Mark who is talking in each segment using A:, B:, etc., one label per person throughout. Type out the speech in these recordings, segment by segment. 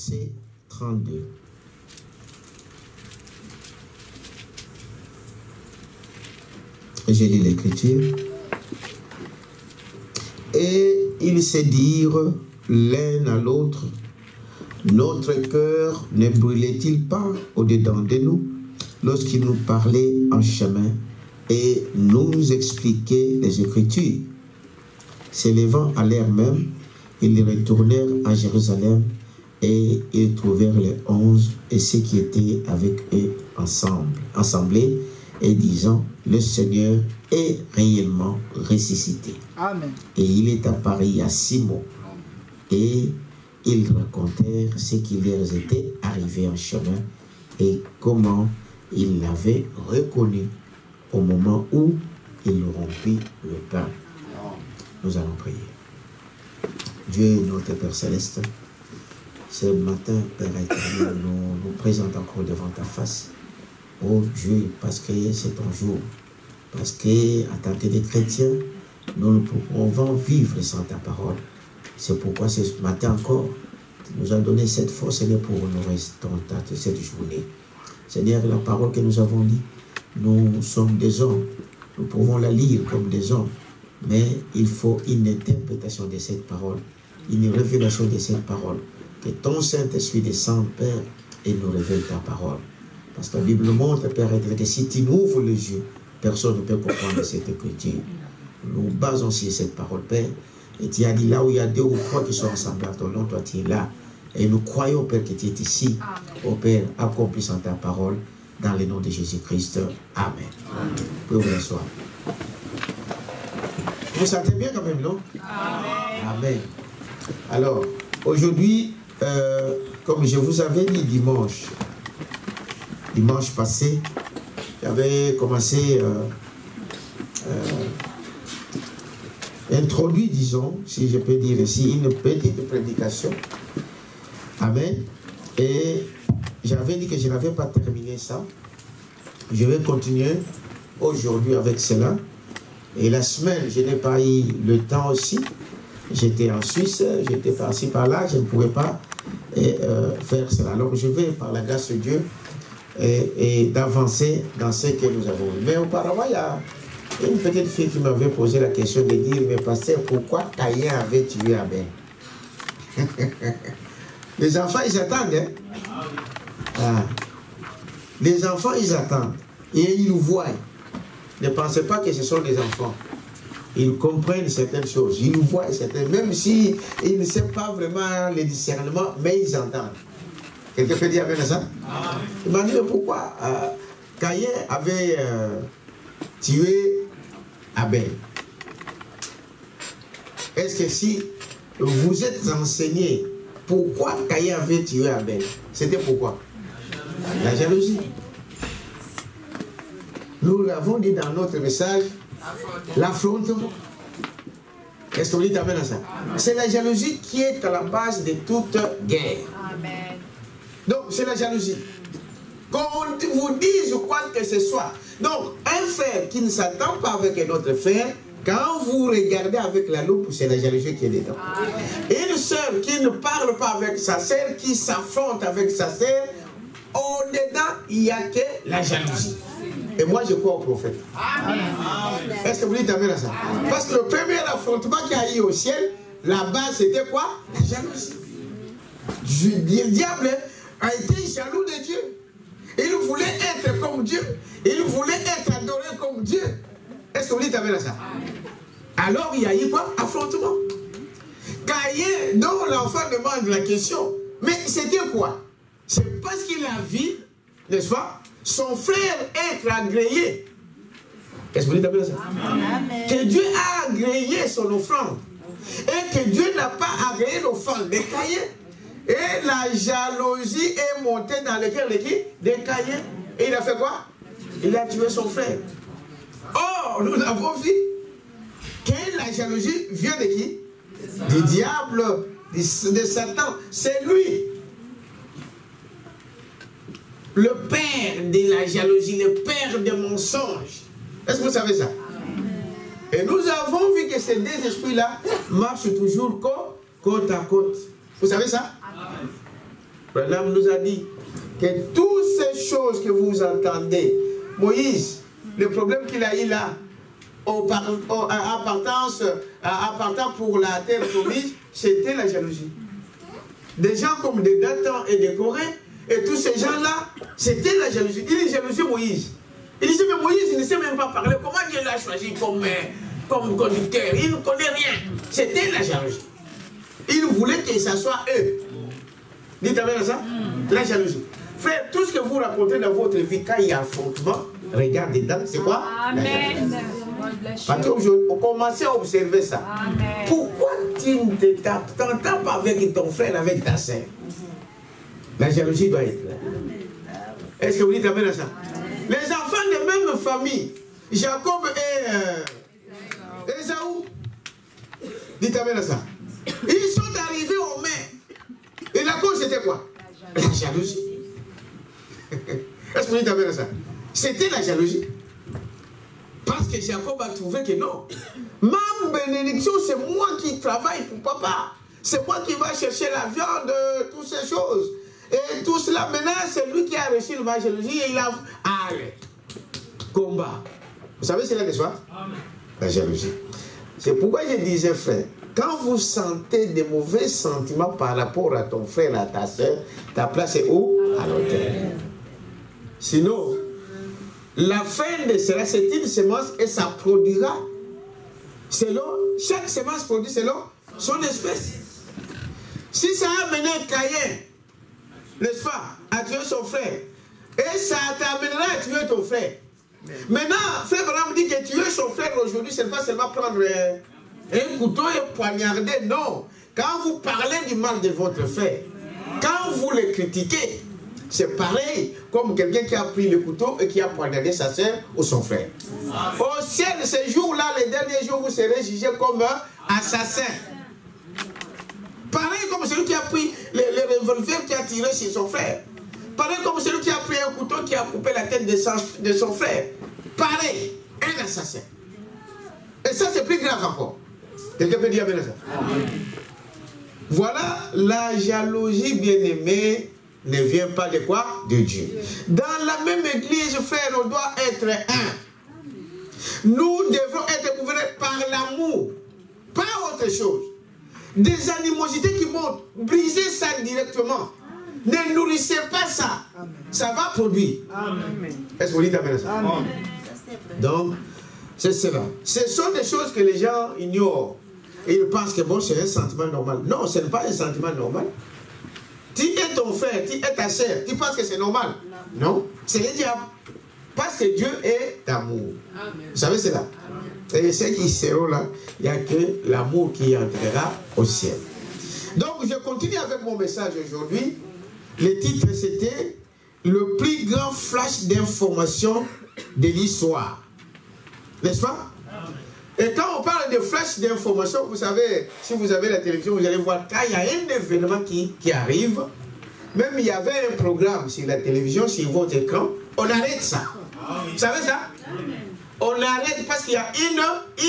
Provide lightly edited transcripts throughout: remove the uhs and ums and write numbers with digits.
A: verset 32. J'ai lu l'Écriture. Et ils se dirent l'un à l'autre, notre cœur ne brûlait-il pas au-dedans de nous lorsqu'il nous parlait en chemin et nous expliquait les Écritures? S'élevant à l'heure même, ils retournèrent à Jérusalem et ils trouvèrent les 11 et ceux qui étaient avec eux assemblés et disant, le Seigneur est réellement ressuscité.
B: Amen.
A: Et il est apparu à Simon. Et ils racontèrent ce qui leur était arrivé en chemin et comment ils l'avaient reconnu au moment où il rompit le pain. Nous allons prier. Dieu, notre Père Céleste, ce matin, Père éternel, nous nous présentons encore devant ta face. Oh Dieu, parce que c'est ton jour, parce que en tant que des chrétiens, nous ne pouvons vivre sans ta parole. C'est pourquoi ce matin encore, tu nous as donné cette force, Seigneur, pour honorer cette journée. Seigneur, la parole que nous avons lue, nous sommes des hommes, nous pouvons la lire comme des hommes, mais il faut une interprétation de cette parole, une révélation de cette parole. Que ton Saint-Esprit descende, Père, et nous révèle ta parole. Parce que la Bible montre, Père, que si tu nous ouvres les yeux, personne ne peut comprendre cette écriture. Nous basons sur cette parole, Père. Et tu as dit là où il y a 2 ou 3 qui sont ensemble à ton nom, toi tu es là. Et nous croyons, Père, que tu es ici. Ô Père, accomplissant ta parole dans le nom de Jésus-Christ. Amen. Vous pouvez vous asseoir. Vous vous sentez bien quand même, non? Amen. Amen. Alors, aujourd'hui, comme je vous avais dit dimanche passé, j'avais commencé introduit, disons, si je peux dire ici, une petite prédication. Amen. Et j'avais dit que je n'avais pas terminé ça. Je vais continuer aujourd'hui avec cela. Et la semaine, je n'ai pas eu le temps aussi. J'étais en Suisse, j'étais par-ci par-là, je ne pouvais pas faire cela. Alors je vais, par la grâce de Dieu, et d'avancer dans ce que nous avons vu. Mais auparavant, il y a une petite fille qui m'avait posé la question de dire, mais pasteur, pourquoi Caïn avait tué Abel? Les enfants, ils attendent. Hein? Ah. Les enfants, ils attendent. Et ils nous voient. Ne pensez pas que ce sont des enfants. Ils comprennent certaines choses. Ils nous voient certaines, même si ils ne savent pas vraiment le discernement, mais ils entendent. Quelqu'un peut dire avec ça? Il m'a dit, mais pourquoi Caïn avait tué Abel? Est-ce que si vous êtes enseigné pourquoi Caïn avait tué Abel, c'était pourquoi? La jalousie. Nous l'avons dit dans notre message, l'affrontement. Est-ce que vous dites amen à ça? C'est la jalousie qui est à la base de toute guerre. Amen. Donc, c'est la jalousie. Qu'on vous dise quoi que ce soit. Donc, un frère qui ne s'attend pas avec un autre frère, quand vous regardez avec la loupe, c'est la jalousie qui est dedans. Amen. Une sœur qui ne parle pas avec sa sœur, qui s'affronte avec sa sœur, au-dedans, il n'y a que la jalousie. Et moi, je crois au prophète. Amen. Est-ce que vous dites amen à ça? Amen. Parce que le premier affrontement qu'il y a eu au ciel, là-bas, c'était quoi? La jalousie. Le diable a été jaloux de Dieu. Il voulait être comme Dieu. Il voulait être adoré comme Dieu. Est-ce que vous dites amen à ça? Amen. Alors, il y a eu quoi? Affrontement. Caïn, dont l'enfant demande la question, mais c'était quoi? C'est parce qu'il a vu, n'est-ce pas, son frère être agréé. Est-ce que vous dites amen à ça? Amen. Que Dieu a agréé son offrande. Et que Dieu n'a pas agréé l'offrande de Caïn. Et la jalousie est montée dans le cœur de qui? De Caïn. Et il a fait quoi? Il a tué son frère. Or, nous avons vu que la jalousie vient de qui? Du diable, de Satan. C'est lui. Le père de la jalousie, le père des mensonges. Est-ce que vous savez ça? Et nous avons vu que ces 2 esprits-là marchent toujours côte à côte. Vous savez ça? Branham nous a dit que toutes ces choses que vous entendez, Moïse, le problème qu'il a eu là, appartant pour la terre promise, c'était la jalousie. Des gens comme des Datans et des Corées, et tous ces gens-là, c'était la jalousie. Il est jalousé Moïse. Il disait, mais Moïse, il ne sait même pas parler. Comment Dieu l'a choisi comme conducteur? Il ne connaît rien. C'était la jalousie. Il voulait que ça soit eux. Dites avec ça? La jalousie. Frère, tout ce que vous racontez dans votre vie, quand il y a affrontement, regardez dedans, c'est quoi? Amen. Parce qu'on commence à observer ça. Amen. Pourquoi tu ne t'entends pas avec ton frère, avec ta sœur? La jalousie doit être là. Est-ce que vous dites amen à ça? Les enfants de même famille, Jacob et Ésaü, dites amen à ça. Ils sont arrivés aux mains. Et la cause c'était quoi? La jalousie. Est-ce que vous dites amen à ça? C'était la jalousie. Parce que Jacob a trouvé que non. Ma bénédiction, c'est moi qui travaille pour papa. C'est moi qui va chercher la viande, toutes ces choses. Et tout cela, maintenant, c'est lui qui a reçu la jalousie et il a... Allez, combat. Vous savez, c'est là que soit la jalousie. C'est pourquoi je disais, frère, quand vous sentez des mauvais sentiments par rapport à ton frère, à ta soeur, ta place est où? À l'autel. Sinon, la fin de cela, c'est une semence et ça produira selon, chaque semence produit selon son espèce. Si ça a mené Caïn, n'est-ce pas, à tuer son frère, et ça t'amènera à tuer ton frère. Maintenant, frère Branham dit que tuer son frère aujourd'hui, ce n'est pas seulement prendre un couteau et poignarder, non. Quand vous parlez du mal de votre frère, quand vous le critiquez, c'est pareil comme quelqu'un qui a pris le couteau et qui a poignardé sa soeur ou son frère. Au ciel, ces jours-là, les derniers jours, vous serez jugés comme assassin. Pareil comme celui qui a pris le revolver qui a tiré sur son frère. Pareil comme celui qui a pris un couteau qui a coupé la tête de son frère. Pareil, un assassin. Et ça, c'est plus grave encore. Quelqu'un peut dire ça? Voilà, la jalousie, bien-aimée, ne vient pas de quoi? De Dieu. Dans la même église, frère, on doit être un. Nous devons être gouvernés par l'amour, pas autre chose. Des animosités qui montent, briser ça directement. Ne nourrissez pas ça. Amen. Ça va produire. Est-ce que vous dites amen à ça? Amen. Donc, c'est cela. Ce sont des choses que les gens ignorent. Et ils pensent que bon, c'est un sentiment normal. Non, ce n'est pas un sentiment normal. Tu es ton frère, tu es ta sœur, tu penses que c'est normal? Non, c'est le diable. Parce que Dieu est amour. Vous savez cela? Et ceux qui seront là, il n'y a que l'amour qui entrera au ciel. Donc, je continue avec mon message aujourd'hui. Le titre, c'était « Le plus grand flash d'information de l'histoire ». N'est-ce pas? Et quand on parle de flash d'information, vous savez, si vous avez la télévision, vous allez voir quand il y a un événement qui arrive, même il y avait un programme sur la télévision, sur votre écran, on arrête ça. Vous savez ça? On arrête parce qu'il y a une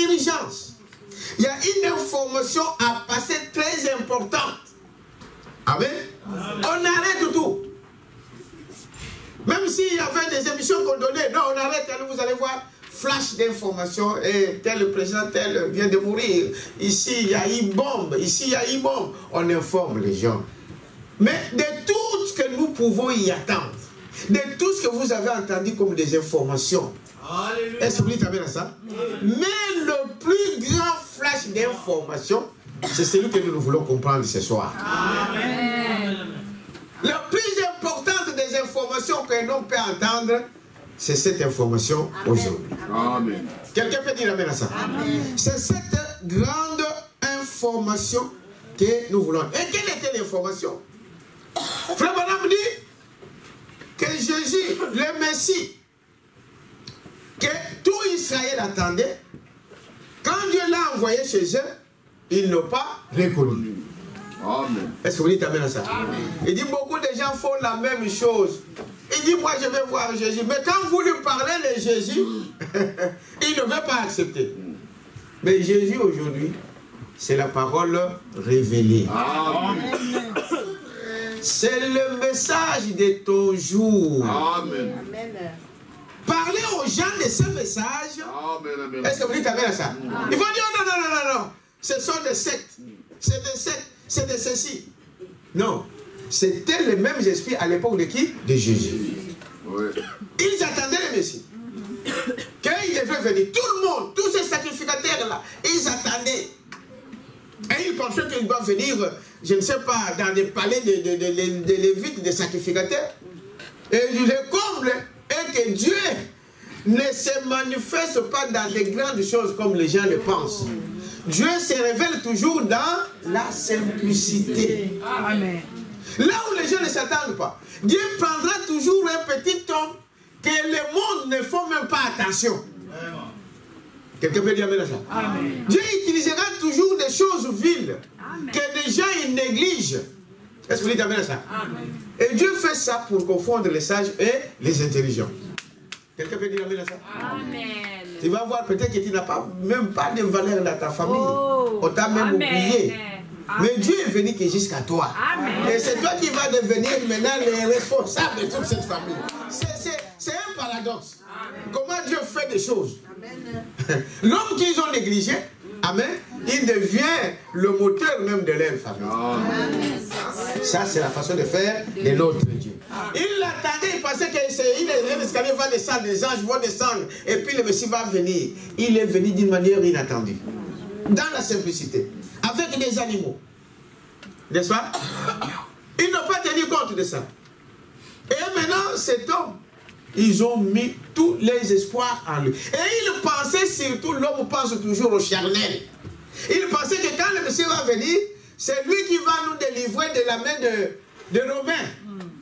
A: urgence. Il y a une information à passer très importante. Amen. On arrête tout. Même s'il y avait des émissions qu'on donnait, non, on arrête, vous allez voir, flash d'information, et tel président, tel vient de mourir, ici il y a une bombe, ici il y a une bombe. On informe les gens. Mais de tout ce que nous pouvons y attendre, de tout ce que vous avez entendu comme des informations, est-ce que vous dites amen à ça? Mais le plus grand flash d'information, c'est celui que nous voulons comprendre ce soir. Amen. La plus importante des informations que l'on peut entendre, c'est cette information aujourd'hui. Quelqu'un peut dire amen à ça? C'est cette grande information que nous voulons. Et quelle était l'information? Frère Branham dit que Jésus, le Messie, que tout Israël attendait, quand Dieu l'a envoyé chez eux, ils n'ont pas reconnu. Est-ce que vous dites amen à ça? Amen. Il dit beaucoup de gens font la même chose. Il dit moi je vais voir Jésus. Mais quand vous lui parlez de Jésus, il ne veut pas accepter. Mais Jésus aujourd'hui, c'est la parole révélée. C'est le message de ton jour.
B: Amen.
A: Parlez aux gens de ce message. Est-ce que vous dites amen à ça? Ils vont dire non, non, non, non, non. Ce sont des sectes. C'est des sectes. C'est de ceci. Non. C'était le même esprit à l'époque de qui? De Jésus.
B: Oui.
A: Ils attendaient le Messie. Quand il devait venir, tout le monde, tous ces sacrificateurs-là, ils attendaient. Et ils pensaient qu'ils doivent venir, je ne sais pas, dans des palais de lévites, des sacrificateurs. Et le comble est que Dieu ne se manifeste pas dans les grandes choses comme les gens le pensent. Dieu se révèle toujours dans la simplicité.
C: Amen.
A: Là où les gens ne s'attendent pas. Dieu prendra toujours un petit homme que le monde ne fait même pas attention. Quelqu'un peut dire amen à ça? Amen. Dieu utilisera toujours des choses viles que les gens ils négligent. Est-ce que vous dites amen à ça? Amen. Et Dieu fait ça pour confondre les sages et les intelligents. Quelqu'un peut dire amen à ça? Amen. Tu vas voir peut-être que tu n'as même pas de valeur dans ta famille. On t'a même oublié. Mais Dieu est venu que jusqu'à toi. Amen. Et c'est toi qui vas devenir maintenant le responsable de toute cette famille. C'est un paradoxe. Amen. Comment Dieu fait des choses. L'homme qu'ils ont négligé, amen, il devient le moteur même de leur famille. Amen. Ça, c'est la façon de faire de notre Dieu. Il l'attendait, il pensait que l'escalier va descendre, les anges vont descendre, et puis le Messie va venir. Il est venu d'une manière inattendue. Dans la simplicité. Avec des animaux. N'est-ce pas? Ils n'ont pas tenu compte de ça. Et maintenant, cet homme, ils ont mis tous les espoirs en lui. Et ils pensaient surtout, l'homme pense toujours au charnel. Il pensait que quand le Messie va venir, c'est lui qui va nous délivrer de la main de Romains,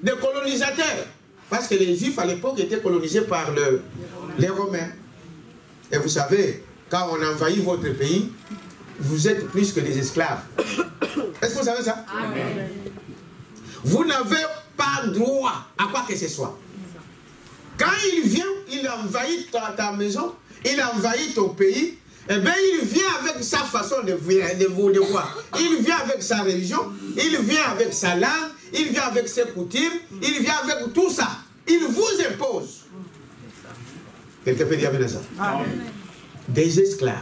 A: de colonisateurs. Parce que les Juifs à l'époque étaient colonisés par les Romains. Et vous savez, quand on envahit votre pays, vous êtes plus que des esclaves. Est-ce que vous savez ça? Amen. Vous n'avez pas droit à quoi que ce soit. Quand il vient, il envahit ta maison, il envahit ton pays, eh bien il vient avec sa façon de voir. Il vient avec sa religion, il vient avec sa langue, il vient avec ses coutumes, il vient avec tout ça. Il vous impose. Quelqu'un peut dire amen à ça? Amen. Des esclaves.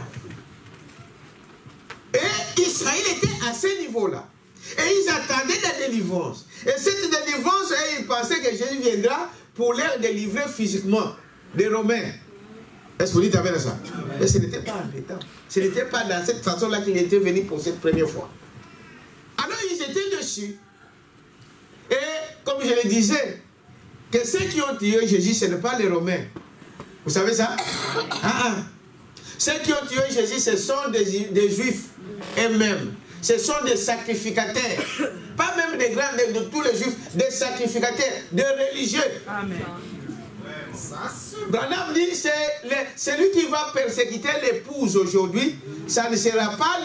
A: Et Israël était à ce niveau-là. Et ils attendaient la délivrance. Et cette délivrance, ils pensaient que Jésus viendra pour les délivrer physiquement des Romains. Est-ce que vous dites amen à ça? Mais ce n'était pas en temps. Ce n'était pas dans cette façon-là qu'il était venu pour cette première fois. Alors ils étaient dessus. Et comme je le disais, que ceux qui ont tué Jésus, ce n'est pas les Romains. Vous savez ça? Ceux qui ont tué Jésus, ce sont des Juifs eux-mêmes. Ce sont des sacrificateurs. Pas même des grands, de tous les Juifs, des sacrificateurs, des religieux. Amen. Branham dit, c'est lui qui va persécuter l'épouse aujourd'hui. Ça ne sera pas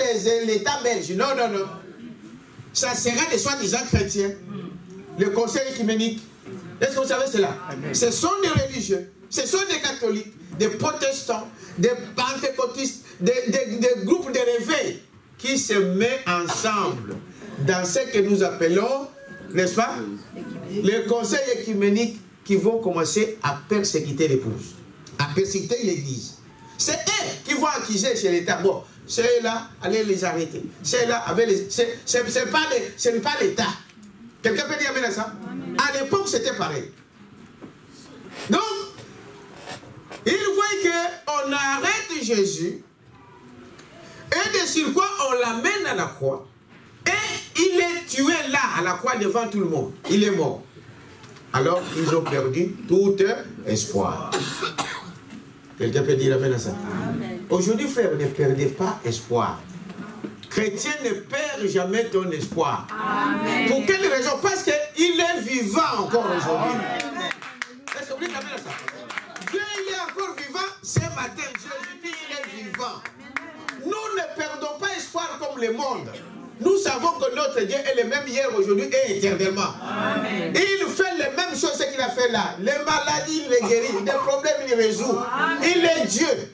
A: l'État belge. Non, non, non. Ça sera des soi-disant chrétiens. Le conseil écuménique. Est-ce que vous savez cela? Amen. Ce sont des religieux. Ce sont des catholiques, des protestants, des pentecôtistes, des groupes de réveil qui se mettent ensemble dans ce que nous appelons, n'est-ce pas, les conseils écuméniques qui vont commencer à persécuter l'épouse, à persécuter l'église. C'est eux qui vont accuser chez l'État. Bon, ceux-là, allez les arrêter. Ceux-là, ce n'est pas l'État. Quelqu'un peut dire amen à ça? À l'époque, c'était pareil. Donc, il voit qu'on arrête Jésus et de sur quoi on l'amène à la croix. Et il est tué là, à la croix, devant tout le monde. Il est mort. Alors, ils ont perdu tout espoir. Quelqu'un peut dire amen à ça? Aujourd'hui, frère, ne perdez pas espoir. Chrétien ne perd jamais ton espoir. Amen. Pour quelle raison? Parce qu'il est vivant encore aujourd'hui. Est-ce que vous dites amen à ça? Dieu, il est encore vivant ce matin. Jésus-Christ, il est vivant. Nous ne perdons pas espoir comme le monde. Nous savons que notre Dieu est le même hier, aujourd'hui et éternellement. Amen. Il fait les mêmes choses qu'il a fait là. Les maladies, il les guérit. Les problèmes, il les résout. Amen. Il est Dieu.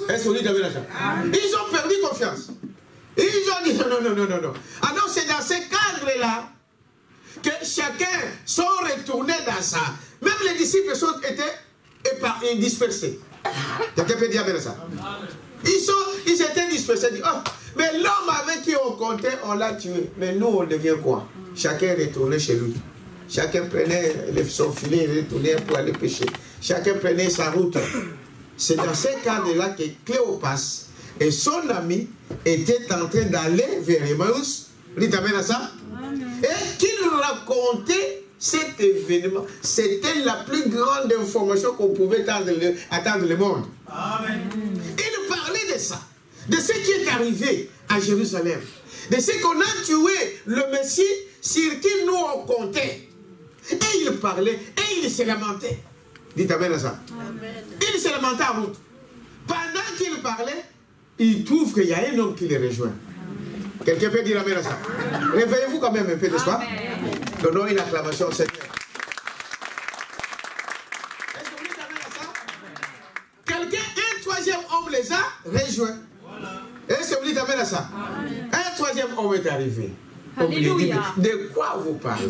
A: Est-ce que vous dites amen à ça? Ils ont perdu confiance. Ils ont dit non, non, non, non, non. Alors c'est dans ce cadre-là que chacun sont retournés dans ça. Même les disciples étaient dispersés. Quelqu'un peut dire ça? Ils étaient dispersés. Oh, mais l'homme avec qui on comptait, on l'a tué. Mais nous, on devient quoi? Chacun retournait chez lui. Chacun prenait son filet et retournait pour aller pêcher. Chacun prenait sa route. C'est dans ce cadre-là que Cléopas et son ami étaient en train d'aller vers Emmaüs. Dites amen à ça. Et qu'ils racontaient cet événement. C'était la plus grande information qu'on pouvait attendre le monde. Amen. Il parlait de ça, de ce qui est arrivé à Jérusalem, de ce qu'on a tué le Messie sur qui nous on comptait. Et il parlait, et il se lamentait. Dites amen à ça. Amen. Il se lamentait à route. Pendant qu'il parlait, il trouve qu'il y a un homme qui les rejoint. Quelqu'un peut dire amen à ça? Réveillez-vous quand même un peu, n'est-ce pas? Donnons une acclamation au Seigneur. Est-ce que vous dites amen à ça? Quelqu'un, un troisième homme les a rejoints. Est-ce que vous dites amen à ça? Un troisième homme est arrivé. Alléluia. De quoi vous parlez?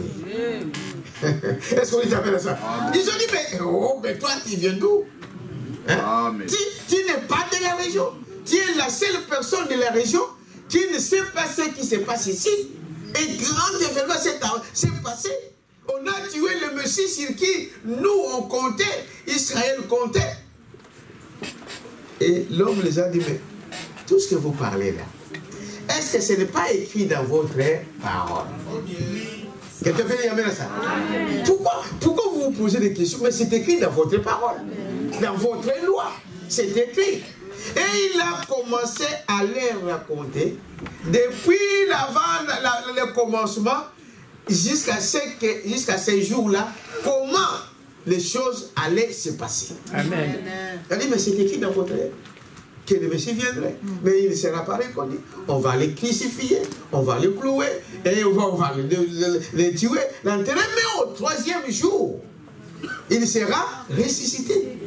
A: Est-ce que vous dites amen à ça? Ils ont dit, mais toi, tu viens d'où? Hein? Tu n'es pas de la région. Tu es la seule personne de la région qui ne sait pas ce qui se passe ici. Et grand événement s'est passé. On a tué le Messie sur qui nous on comptait, Israël comptait. Et l'homme les a dit, mais tout ce que vous parlez là, est-ce que ce n'est pas écrit dans votre parole? Quelqu'un peut dire amen à ça? Pourquoi vous vous posez des questions? Mais c'est écrit dans votre parole, dans votre loi, c'est écrit. Et il a commencé à les raconter depuis le commencement jusqu'à ces jours-là, comment les choses allaient se passer. Amen. Il a dit, mais c'est écrit dans votre livre que le Messie viendrait. Mais il ne sera pas reconnu. On va les crucifier, on va les clouer, et on va les tuer, l'enterrer, mais au troisième jour, il sera ressuscité.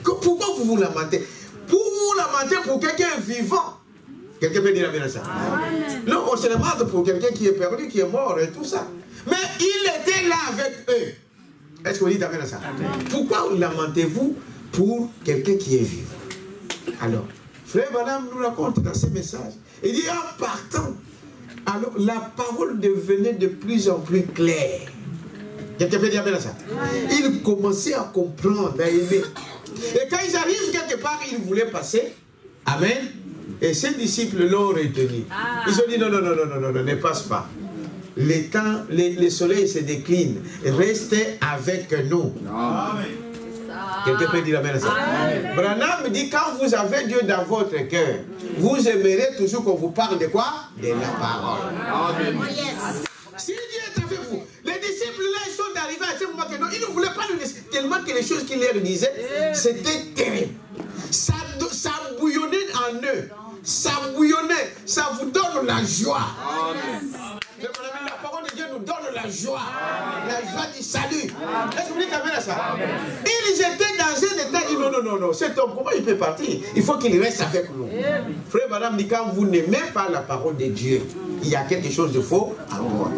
A: Pourquoi vous vous lamentez? Pour vous lamenter pour quelqu'un vivant. Quelqu'un peut dire amen à ça? Non, on se lamente pour quelqu'un qui est perdu, qui est mort et tout ça. Mais il était là avec eux. Est-ce que vous dites amen à ça? Pourquoi lamentez-vous pour quelqu'un qui est vivant? Alors, Frère Branham nous raconte dans ce message. Il dit en partant, alors la parole devenait de plus en plus claire. Quelqu'un peut dire amen à ça? Il commençait à comprendre, à aimer. Et quand ils arrivent quelque part, ils voulaient passer. Amen. Et ces disciples l'ont retenu. Ils ont dit non, ne passe pas. Le soleil se décline. Restez avec nous. Amen. Quelqu'un peut dire amen à ça? Branham dit quand vous avez Dieu dans votre cœur, vous aimerez toujours qu'on vous parle de quoi? De la parole. Amen. Si Dieu est avec vous, les disciples là, ils sont arrivés à ce moment que non, ils ne voulaient pas nous laisser, tellement que les choses qu'il leur disait, c'était terrible. Ça bouillonnait en eux. Ça bouillonnait. Ça vous donne la joie. La parole de Dieu nous donne la joie. La joie du salut. Est-ce que vous dites amen à ça? Ils étaient dans un état, ils disent non, cet homme, comment il peut partir? Il faut qu'il reste avec nous. Frère Madame dit, quand vous n'aimez pas la parole de Dieu, il y a quelque chose de faux en moi.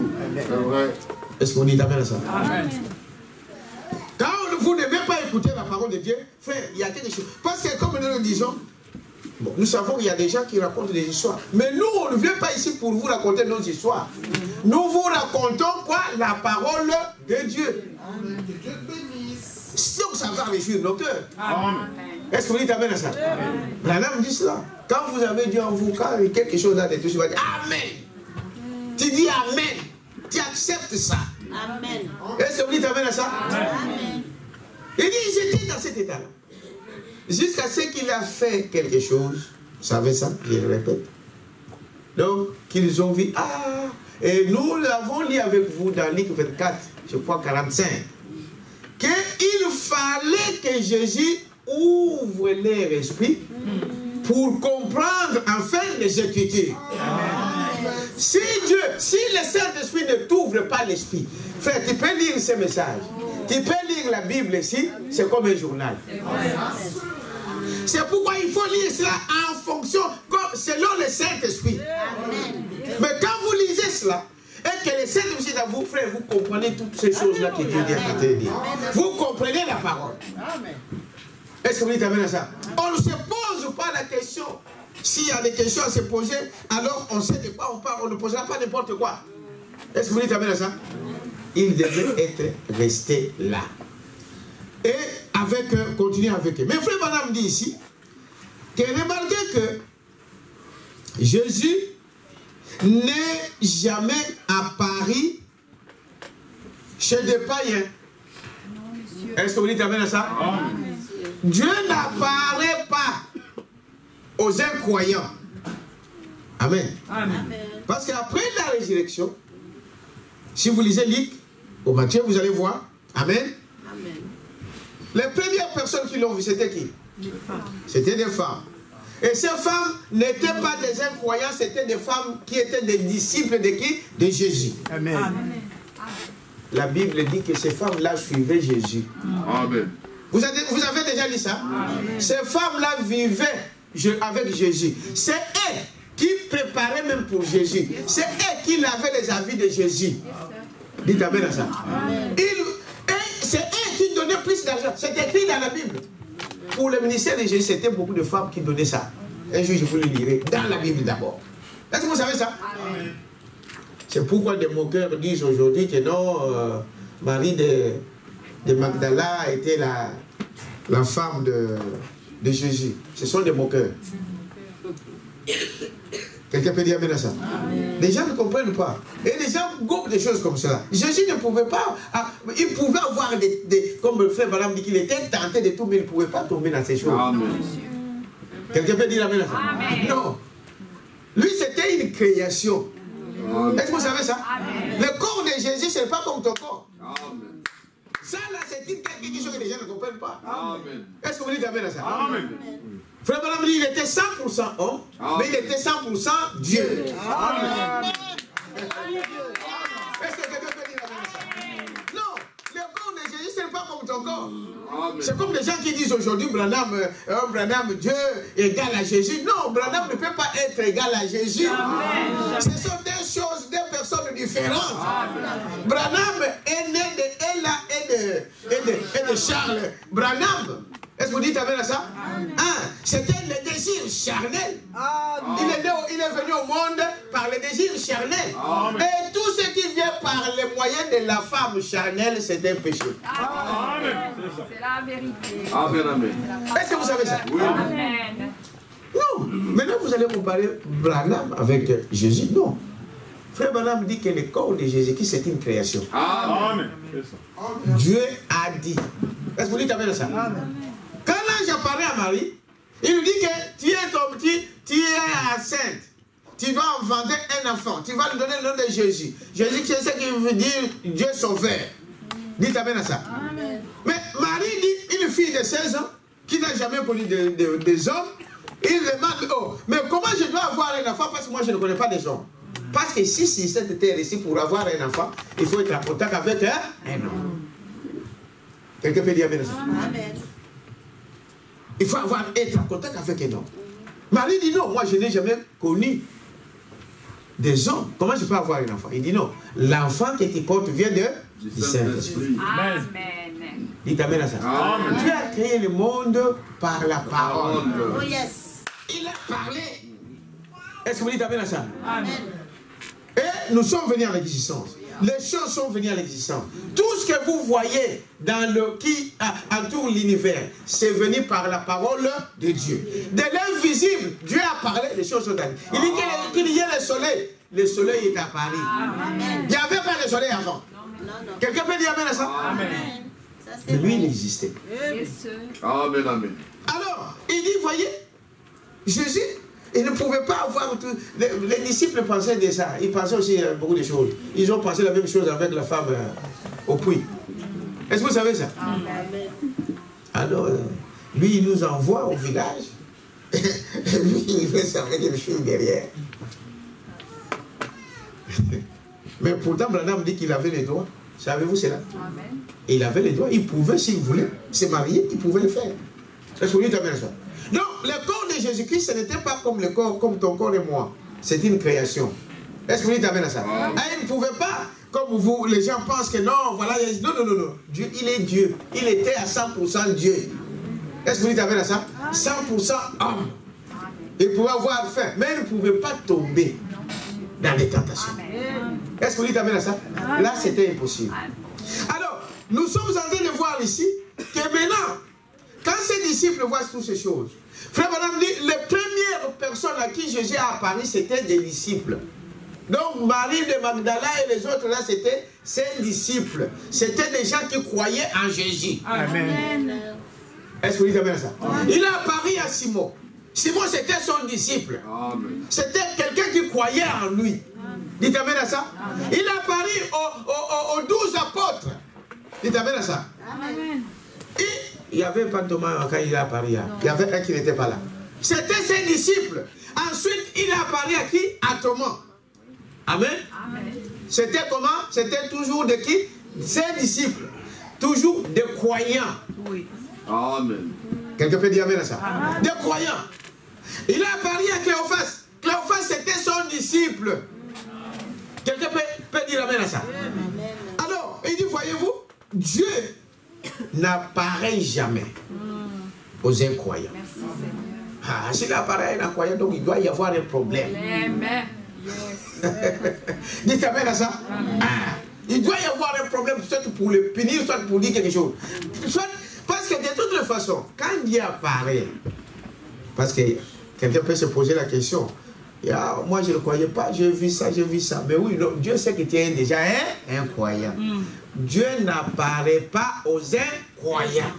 A: Est-ce que vous dites amen à ça? Quand vous n'aimez pas écouter la parole de Dieu, frère, il y a quelque chose. Parce que comme nous le disons, bon, nous savons qu'il y a des gens qui racontent des histoires. Mais nous, on ne vient pas ici pour vous raconter nos histoires. Nous vous racontons quoi? La parole de Dieu. Que Dieu bénisse. Donc ça va réjouir nos cœurs. Est-ce que vous dites amen à ça? Branham dit cela. Quand vous avez Dieu en vous, quand il y a quelque chose là, tu vas dire amen. Tu dis amen. Tu acceptes ça. Amen. Est-ce que vous dites amen à ça? Amen. Il dit, ils étaient dans cet état-là. Jusqu'à ce qu'il a fait quelque chose. Vous savez ça? Je le répète. Donc, qu'ils ont vu. Ah! Et nous l'avons lu avec vous dans Luc 24, je crois 45. Qu'il fallait que Jésus ouvre leur esprit pour comprendre enfin les Écritures. Si le Saint-Esprit ne t'ouvre pas l'esprit, frère, tu peux lire ce message. Tu peux lire la Bible ici, c'est comme un journal. C'est pourquoi il faut lire cela en fonction, selon le Saint-Esprit. Mais quand vous lisez cela, et que le Saint-Esprit dans vous, frère, vous comprenez toutes ces choses-là que Dieu dit à dire. Vous comprenez la parole. Est-ce que vous dites amen à ça? On ne se pose pas la question. S'il y a des questions à se poser, alors on sait de quoi on parle. On ne posera pas n'importe quoi. Est-ce que vous dites amen à ça? Il devait être resté là. Et avec eux, continuer avec eux. Mais frère Branham dit ici que remarquez que Jésus n'est jamais apparu chez des païens. Est-ce que vous dites amen à ça? Dieu n'apparaît pas aux incroyants. Amen. Amen. Parce qu'après la résurrection, si vous lisez Luc ou Matthieu, vous allez voir. Amen. Amen. Les premières personnes qui l'ont vu, c'était qui? C'était des femmes. Et ces femmes n'étaient pas des incroyants, c'était des femmes qui étaient des disciples de qui? De Jésus. Amen. Amen. La Bible dit que ces femmes-là suivaient Jésus. Amen. Vous avez déjà lu ça? Amen. Ces femmes-là vivaient avec Jésus. C'est elles qui préparaient même pour Jésus. C'est elles qui lavaient les avis de Jésus. Dites amen à ça. C'est elles qui donnaient plus d'argent. C'est écrit dans la Bible. Pour le ministère de Jésus, c'était beaucoup de femmes qui donnaient ça. Un jour, je vous le lirai dans la Bible d'abord. Est-ce que vous savez ça? C'est pourquoi des moqueurs disent aujourd'hui que non, Marie de Magdala était la femme de Jésus. Ce sont des moqueurs. Quelqu'un peut dire amen à ça? Amen. Les gens ne comprennent pas. Et les gens gobent des choses comme cela. Jésus ne pouvait pas. Il pouvait avoir comme le frère Branham dit qu'il était tenté de tout, mais il ne pouvait pas tomber dans ces choses. Quelqu'un peut dire amen à ça? Amen. Non. Lui, c'était une création. Est-ce que vous savez ça? Amen. Le corps de Jésus, ce n'est pas comme ton corps. Amen. Ça, là, c'est quelque chose que les gens ne comprennent pas. Est-ce que vous dites amen à ça? Amen. Frère Branham dit qu'il était 100% homme, mais il était 100% Dieu. Amen. Est-ce que quelqu'un peut dire amen à ça? Non, le corps de Jésus, ce n'est pas comme ton corps. C'est comme les gens qui disent aujourd'hui, Branham, Dieu égal à Jésus. Non, Branham ne peut pas être égal à Jésus. Amen. Ce sont des choses, des personnes différentes. Amen. Branham est né de Ella et de Charles Branham. Est-ce que vous dites amen à ça? C'était le désir charnel. Il est venu au monde par le désir charnel. Amen. Et tout ce qui vient par le moyen de la femme charnelle, c'est un péché. Amen. C'est la vérité. Amen. Est-ce que vous savez ça? Oui. Amen. Non. Maintenant, vous allez comparer Branham avec Jésus. Non. Frère Branham dit que le corps de Jésus-Christ, c'est une création. Amen. Dieu a dit. Est-ce que vous dites amen à ça? Amen. Quand l'ange apparaît à Marie, il lui dit que tu es enceinte, tu vas enfanter un enfant, tu vas lui donner le nom de Jésus. Jésus, c'est ce qui veut dire Dieu sauveur. Dites amen à ça. Amen. Mais Marie dit, une fille de 16 ans, qui n'a jamais connu des hommes, il demande, oh, mais comment je dois avoir un enfant parce que moi je ne connais pas des hommes. Parce que si cette terre ici, pour avoir un enfant, il faut être en contact avec un homme. Quelqu'un peut dire amen à ça? Amen. Il faut être en contact avec un homme. Marie dit non, moi je n'ai jamais connu des hommes. Comment je peux avoir un enfant? Il dit non, l'enfant que tu portes vient du Saint-Esprit. Amen. Dites amen à ça. Amen. Dieu a créé le monde par la parole. Oh yes. Il a parlé. Est-ce que vous dites amen à ça? Amen. Et nous sommes venus à l'existence. Les choses sont venues à l'existence. Tout ce que vous voyez qui entoure l'univers, c'est venu par la parole de Dieu. De l'invisible, Dieu a parlé, les choses sont arrivées. Il dit qu'il y a le soleil. Le soleil est apparu. Amen. Il n'y avait pas de soleil avant. Quelqu'un peut dire amen à ça? Amen. Mais lui, il existait. Amen, amen. Alors, il dit, voyez, Jésus, il ne pouvait pas avoir tout. Les disciples pensaient de ça. Ils pensaient aussi à beaucoup de choses. Ils ont pensé la même chose avec la femme au puits. Est-ce que vous savez ça? Amen. Alors, lui, il nous envoie au village. Et lui, il fait ça avec une fille derrière. Mais pourtant, Branham dit qu'il avait les doigts. Savez-vous cela? Amen. Et il avait les doigts. Il pouvait, s'il voulait, se marier, il pouvait le faire. Est-ce que vous dites amen à ça? Non, le corps de Jésus-Christ, ce n'était pas comme le corps, comme ton corps et moi. C'est une création. Est-ce que vous dites amen à ça? Il ne pouvait pas, comme vous, les gens pensent que non, voilà, non, non, non, non. Dieu, il est Dieu. Il était à 100% Dieu. Est-ce que vous dites amen à ça? 100% homme. Il pouvait avoir faim, mais il ne pouvait pas tomber dans les tentations. Est-ce que vous dites amen à ça? Là, c'était impossible. Alors, nous sommes en train de voir ici que maintenant, quand ces disciples voient toutes ces choses, frère Branham dit, les premières personnes à qui Jésus a apparu, c'était des disciples. Donc, Marie de Magdala et les autres là, c'était ses disciples. C'était des gens qui croyaient en Jésus. Amen. Est-ce que vous dites amen à ça? Il a apparu à Simon. Simon, c'était son disciple. C'était quelqu'un qui croyait en lui. Dites amen à ça. Il a apparu aux 12 apôtres. Dites amen à ça. Amen. Et il n'y avait pas Thomas quand il a apparu. Il y avait un qui n'était pas là. C'était ses disciples. Ensuite, il a apparu à qui? À Thomas. Amen. C'était comment? C'était toujours de qui? Ses disciples. Toujours des croyants. Oui. Amen. Quelqu'un peut dire amen à ça? Amen. Des croyants. Il a apparu à Cléophas. Cléophas, c'était son disciple. Quelqu'un peut dire amen à ça? Amen. Alors, il dit, voyez-vous, Dieu n'apparaît jamais aux incroyants. Ah, s'il apparaît à un incroyant, donc il doit y avoir un problème. Amen. Dites amen à ça? Ah, il doit y avoir un problème, soit pour le punir, soit pour dire quelque chose. Soit, parce que de toute façon, quand Dieu apparaît, parce que quelqu'un peut se poser la question, moi je ne le croyais pas, j'ai vu ça, j'ai vu ça. Mais oui, non, Dieu sait que tu es déjà un croyant. Dieu n'apparaît pas aux incroyants.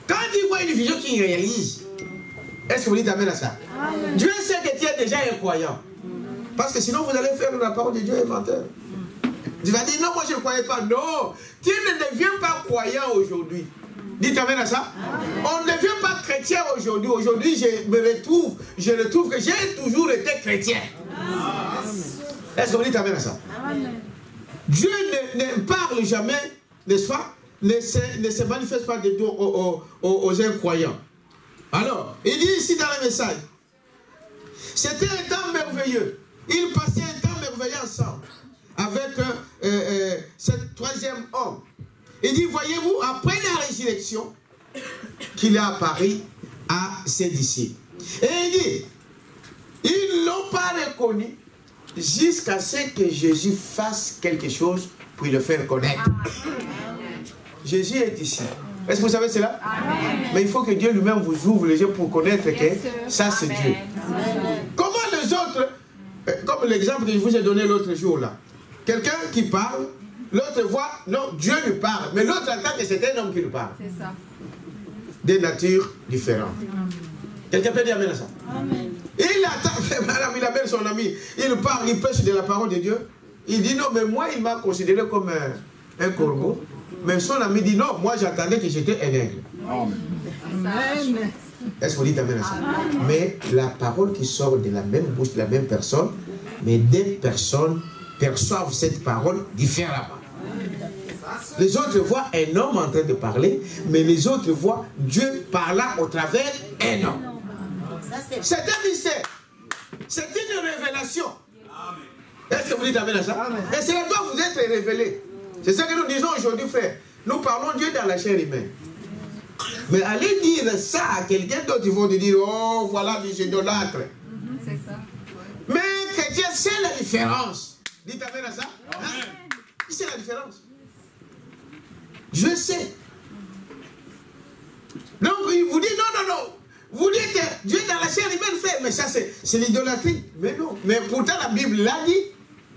A: Quand il voit une vision qu'il réalise, est-ce que vous dites amen à ça? Dieu sait que tu es déjà un croyant. Parce que sinon vous allez faire la parole de Dieu inventeur. Tu vas dire non, moi je ne croyais pas. Non, tu ne deviens pas croyant aujourd'hui. Dites amen à ça. On ne devient pas chrétien aujourd'hui. Aujourd'hui, je retrouve que j'ai toujours été chrétien. Est-ce que vous dites amen à ça? Dieu ne parle jamais, n'est-ce pas? Ne se manifeste pas de dos aux incroyants. Alors, il dit ici dans le message, c'était un temps merveilleux. Ils passaient un temps merveilleux ensemble avec ce troisième homme. Il dit, voyez-vous, après la résurrection, qu'il a apparu à ses disciples. Et il dit, ils ne l'ont pas reconnu jusqu'à ce que Jésus fasse quelque chose pour le faire connaître. Jésus est ici. Est-ce que vous savez cela? Amen. Mais il faut que Dieu lui-même vous ouvre les yeux pour connaître que ça c'est Dieu. Comment les autres, comme l'exemple que je vous ai donné l'autre jour là, quelqu'un qui parle, l'autre voit, non, Dieu lui parle, mais l'autre attend que c'est un homme qui lui parle. C'est ça. Des natures différentes. Quelqu'un peut dire amen à ça? Amen. Il attend, madame, il appelle son ami, il parle, il pêche de la parole de Dieu. Il dit non, mais moi il m'a considéré comme un corbeau. Mais son ami dit non, moi j'attendais que j'étais un aigle. Amen. Est-ce que vous dites amen à ça? Amen. Mais la parole qui sort de la même bouche de la même personne, mais deux personnes perçoivent cette parole différemment. Les autres voient un homme en train de parler, mais les autres voient Dieu parlant au travers un homme. C'est un mystère. C'est une révélation. Est-ce que vous dites amen à ça? Amen. Et cela doit vous être révélé. C'est ça que nous disons aujourd'hui, frère. Nous parlons Dieu dans la chair humaine. Mais allez dire ça à quelqu'un d'autre, ils vont te dire, oh, voilà des idolâtres. C'est ça. Mais chrétien, c'est la différence. Dites amen à ça. Hein? C'est la différence. Je sais. Donc, il vous dit, non, non, non. Vous dites, Dieu dans la chair humaine fait, mais ça, c'est l'idolâtrie. Mais non. Mais pourtant, la Bible l'a dit.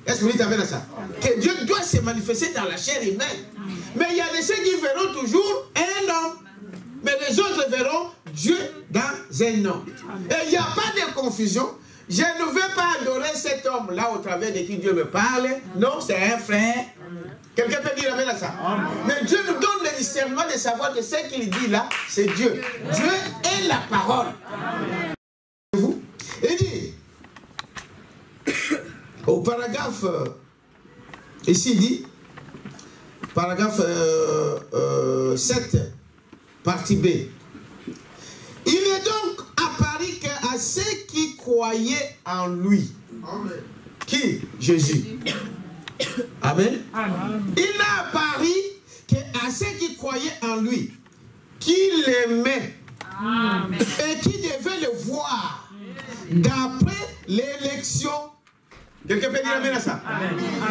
A: Est-ce que vous dites amen à ça? Que Dieu doit se manifester dans la chair humaine. Mais il y a de ceux qui verront toujours un homme. Mais les autres verront Dieu dans un homme. Et il n'y a pas de confusion. Je ne veux pas adorer cet homme-là au travers de qui Dieu me parle. Non, c'est un frère. Quelqu'un peut dire amen à ça? Mais Dieu nous donne le discernement de savoir que ce qu'il dit là, c'est Dieu. Dieu est la parole. Il dit, au paragraphe, ici il dit, paragraphe 7, partie B. Il est donc apparu qu'à ceux qui croyaient en lui. Qui? Jésus. Amen. Il n'a apparu qu'à ceux qui croyaient en lui, qui l'aimaient et qui devaient le voir d'après l'élection. Quelqu'un peut dire amen à ça?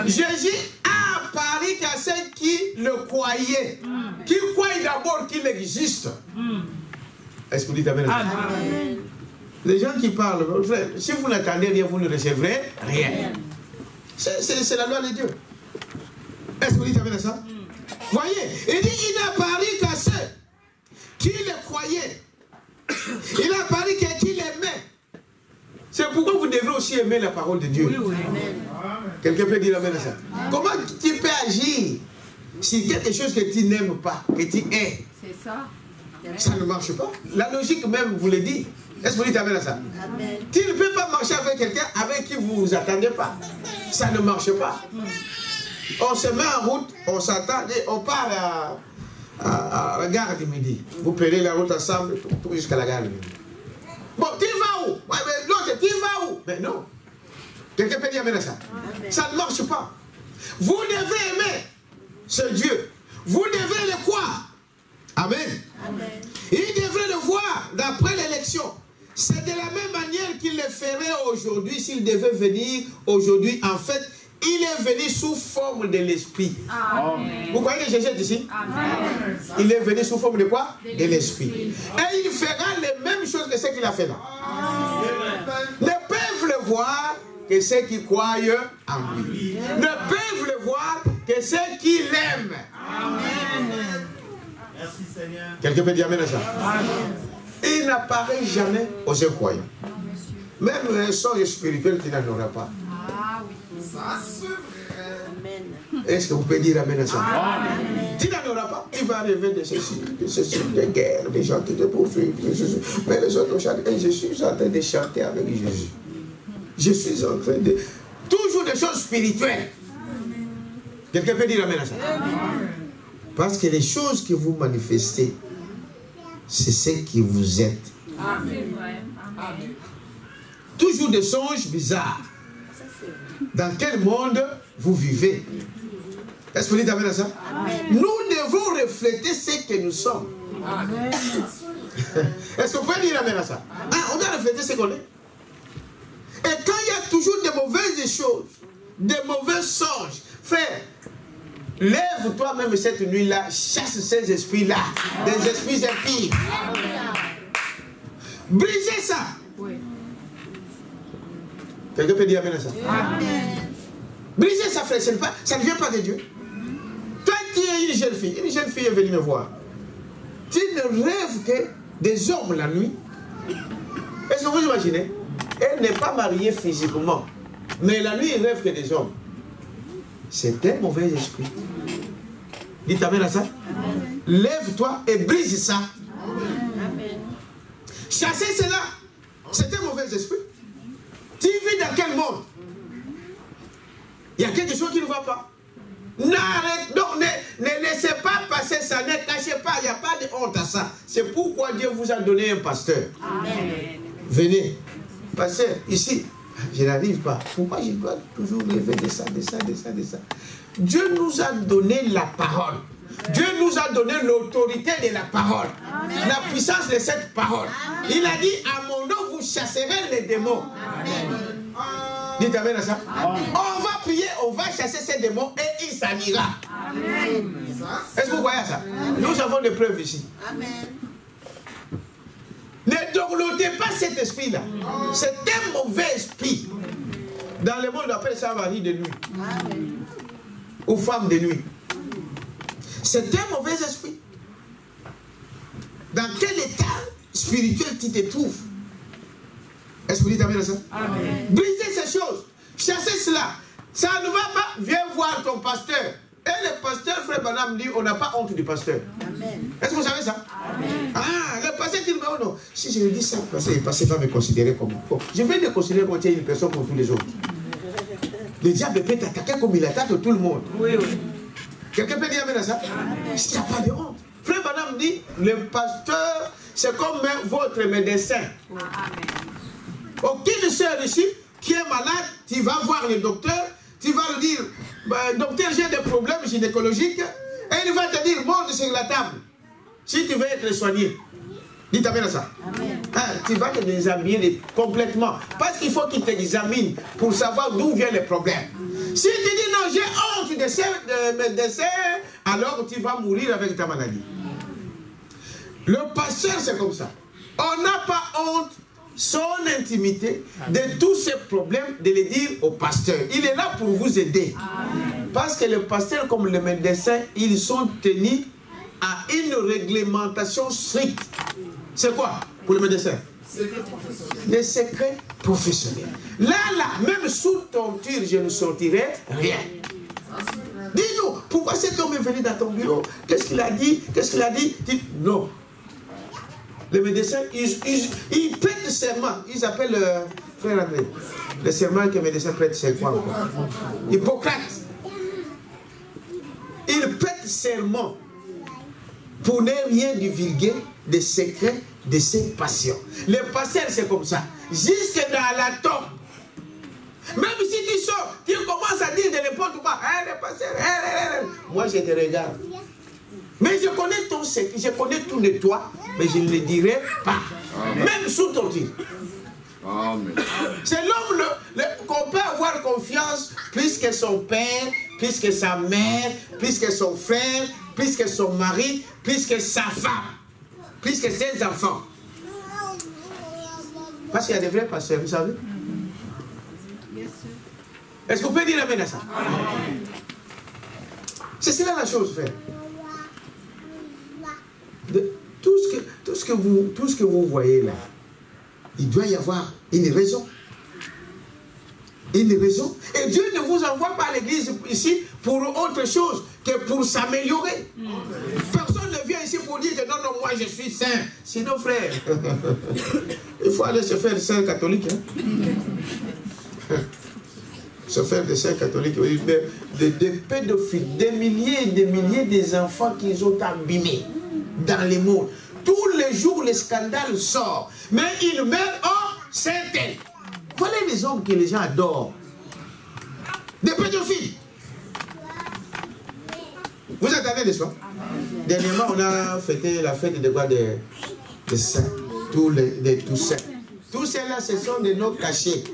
A: Jésus a apparu qu'à ceux qui le croyaient, qui croient d'abord qu'il existe. Est-ce que vous dites amen à ça? Les gens qui parlent, frère, si vous n'attendez rien, vous ne recevrez rien. C'est la loi de Dieu. Est-ce que vous dites amen à ça? Voyez, il dit, il n'a apparu qu'à ceux qui le croyaient. Il a apparu qu'à qui l'aimait. C'est pourquoi vous devez aussi aimer la parole de Dieu. Quelqu'un peut dire amen à ça? Comment tu peux agir si quelque chose que tu n'aimes pas, que tu hais? C'est ça. Ça ne marche pas. La logique même vous le dit. Est-ce que vous dites amen à ça? Amen. Tu ne peux pas marcher avec quelqu'un avec qui vous ne vous attendez pas. Ça ne marche pas. On se met en route, on s'attend et on part à la gare du Midi. Vous prenez la route ensemble jusqu'à la gare du Midi. Bon, tu vas où? Ouais, mais l'autre, tu vas où? Mais non. Quelqu'un peut dire amen à ça? Amen. Ça ne marche pas. Vous devez aimer ce Dieu. Vous devez le croire. Amen. Amen. Il devrait le voir d'après l'élection. C'est de la même manière qu'il le ferait aujourd'hui s'il devait venir aujourd'hui. En fait, il est venu sous forme de l'esprit. Vous croyez que Jésus est ici? Amen. Il est venu sous forme de quoi? De l'esprit. Et il fera les mêmes choses que ce qu'il a fait là. Ne peuvent le voir que ceux qui croient en lui. Ne peuvent le voir que ceux qui l'aiment. Amen. Merci Seigneur. Quelqu'un peut dire amen à ça? Amen. Il n'apparaît jamais aux incroyants. Même un songe spirituel, tu n'en auras pas. Ah oui. Ça c'est vrai. Est-ce que vous pouvez dire amen à ça? Amen. Tu n'en auras pas. Tu vas rêver de ceci, de guerre, des gens qui te poursuivent. Mais les autres chantent. Et je suis en train de chanter avec Jésus. Je suis en train de... Toujours des choses spirituelles. Quelqu'un peut dire amen à ça? Amen. Parce que les choses que vous manifestez, c'est ce que vous êtes. Amen. Toujours des songes bizarres. Dans quel monde vous vivez? Est-ce que vous dites amen à ça? Amen. Nous devons refléter ce que nous sommes. Amen. Est-ce que vous pouvez dire amen à ça? Ah, on doit refléter ce qu'on est. Et quand il y a toujours de mauvaises choses, de mauvais songes, frère, lève-toi même cette nuit-là, chasse ces esprits-là, des esprits impies. Brisez ça. Quelqu'un peut dire amen à ça? Amen. Brisez ça, frère, ça ne vient pas de Dieu. Toi, tu es une jeune fille est venue me voir. Tu ne rêves que des hommes la nuit. Est-ce que vous imaginez? Elle n'est pas mariée physiquement, mais la nuit, elle rêve que des hommes. C'est un mauvais esprit. Dites amen à ça. Amen. Lève-toi et brise ça. Amen. Chassez cela. C'est un mauvais esprit. Tu vis dans quel monde? Il y a quelque chose qui ne va pas. N'arrête, donc ne laissez pas passer ça, ne cachez pas, il n'y a pas de honte à ça. C'est pourquoi Dieu vous a donné un pasteur. Amen. Venez. Pasteur, ici, je n'arrive pas. Pourquoi je dois toujours rêver de ça, de ça, de ça, de ça? Dieu nous a donné la parole. Dieu nous a donné l'autorité de la parole. Amen. La puissance de cette parole. Amen. Il a dit, à mon nom, vous chasserez les démons. Amen. Dites amen à ça. Amen. On va prier, on va chasser ces démons et il s'en ira. Est-ce que vous voyez ça? Amen. Nous avons des preuves ici. Amen. Ne dorlotez pas cet esprit-là. C'est un mauvais esprit. Dans le monde, on appelle ça mari de nuit. Amen. Ou femme de nuit. C'est un mauvais esprit. Dans quel état spirituel tu te trouves? Est-ce que vous dites amen à ça? Amen. Brisez ces choses. Chassez cela. Ça ne va pas. Viens voir ton pasteur. Et le pasteur, frère Branham, dit on n'a pas honte du pasteur. Amen. Est-ce que vous savez ça? Amen. Ah, le pasteur dit oh non. Si je lui dis ça, le pasteur va me considérer comme. Bon, je vais le considérer comme une personne comme tous les autres. Le diable peut t'attaquer comme il attaque tout le monde. Oui, oui. Quelqu'un peut dire amen à ça? Il n'y a pas de honte. Frère Branham dit le pasteur, c'est comme votre médecin. Amen. Aucune sœur ici qui est malade, tu vas voir le docteur, tu vas lui dire, docteur, j'ai des problèmes gynécologiques, et il va te dire, monte sur la table, si tu veux être soigné. Dites amen à ça. Hein, tu vas te déshabiller complètement. Parce qu'il faut qu'il t'examine pour savoir d'où viennent les problèmes. Si tu dis non, j'ai honte de mes décès, alors tu vas mourir avec ta maladie. Le pasteur, c'est comme ça. On n'a pas honte, son intimité, de tous ces problèmes, de les dire au pasteur. Il est là pour vous aider. Parce que les pasteurs, comme les médecins, ils sont tenus à une réglementation stricte. C'est quoi pour le médecin? Les secrets professionnels. Là, même sous torture, je ne sortirai rien. Dis-nous, pourquoi cet homme est venu dans ton bureau? Qu'est-ce qu'il a dit? Qu'est-ce qu'il a dit? Non. Les médecins, ils prêtent serment. Ils appellent, frère André, le serment que les médecins prêtent, c'est quoi? Hippocrate. Ils prêtent serment pour ne rien divulguer des secrets de ses patients. Les pasteurs, c'est comme ça. Jusque dans la tombe. Même si tu sors, tu commences à dire de n'importe quoi. Les pasteurs, moi je te regarde. Mais je connais ton secret, je connais tout de toi, mais je ne le dirai pas. Amen. Même sous torture. C'est l'homme qu'on peut avoir confiance plus que son père, plus que sa mère, plus que son frère, plus que son mari, plus que sa femme, plus que ses enfants. Parce qu'il y a des vrais pasteurs, vous savez. Est-ce qu'on peut dire amen à ça? C'est cela la chose, frère. Tout ce que vous voyez là, il doit y avoir une raison. Une raison. Et Dieu ne vous envoie pas à l'église ici pour autre chose que pour s'améliorer. Personne ne vient ici pour dire que non, moi je suis saint. Sinon, frère, il faut aller se faire saint catholique. Hein? Se faire des saints catholiques. Des pédophiles, des milliers et des milliers d'enfants qu'ils ont abîmés dans le monde. Tous les jours, le scandale sort. Mais ils meurent en sainteté. Voilà les hommes que les gens adorent. Des pédophiles. Vous entendez de soi? Dernièrement, on a fêté la fête des saints. Tous saints. Tous ceux-là, ce sont des noms cachés.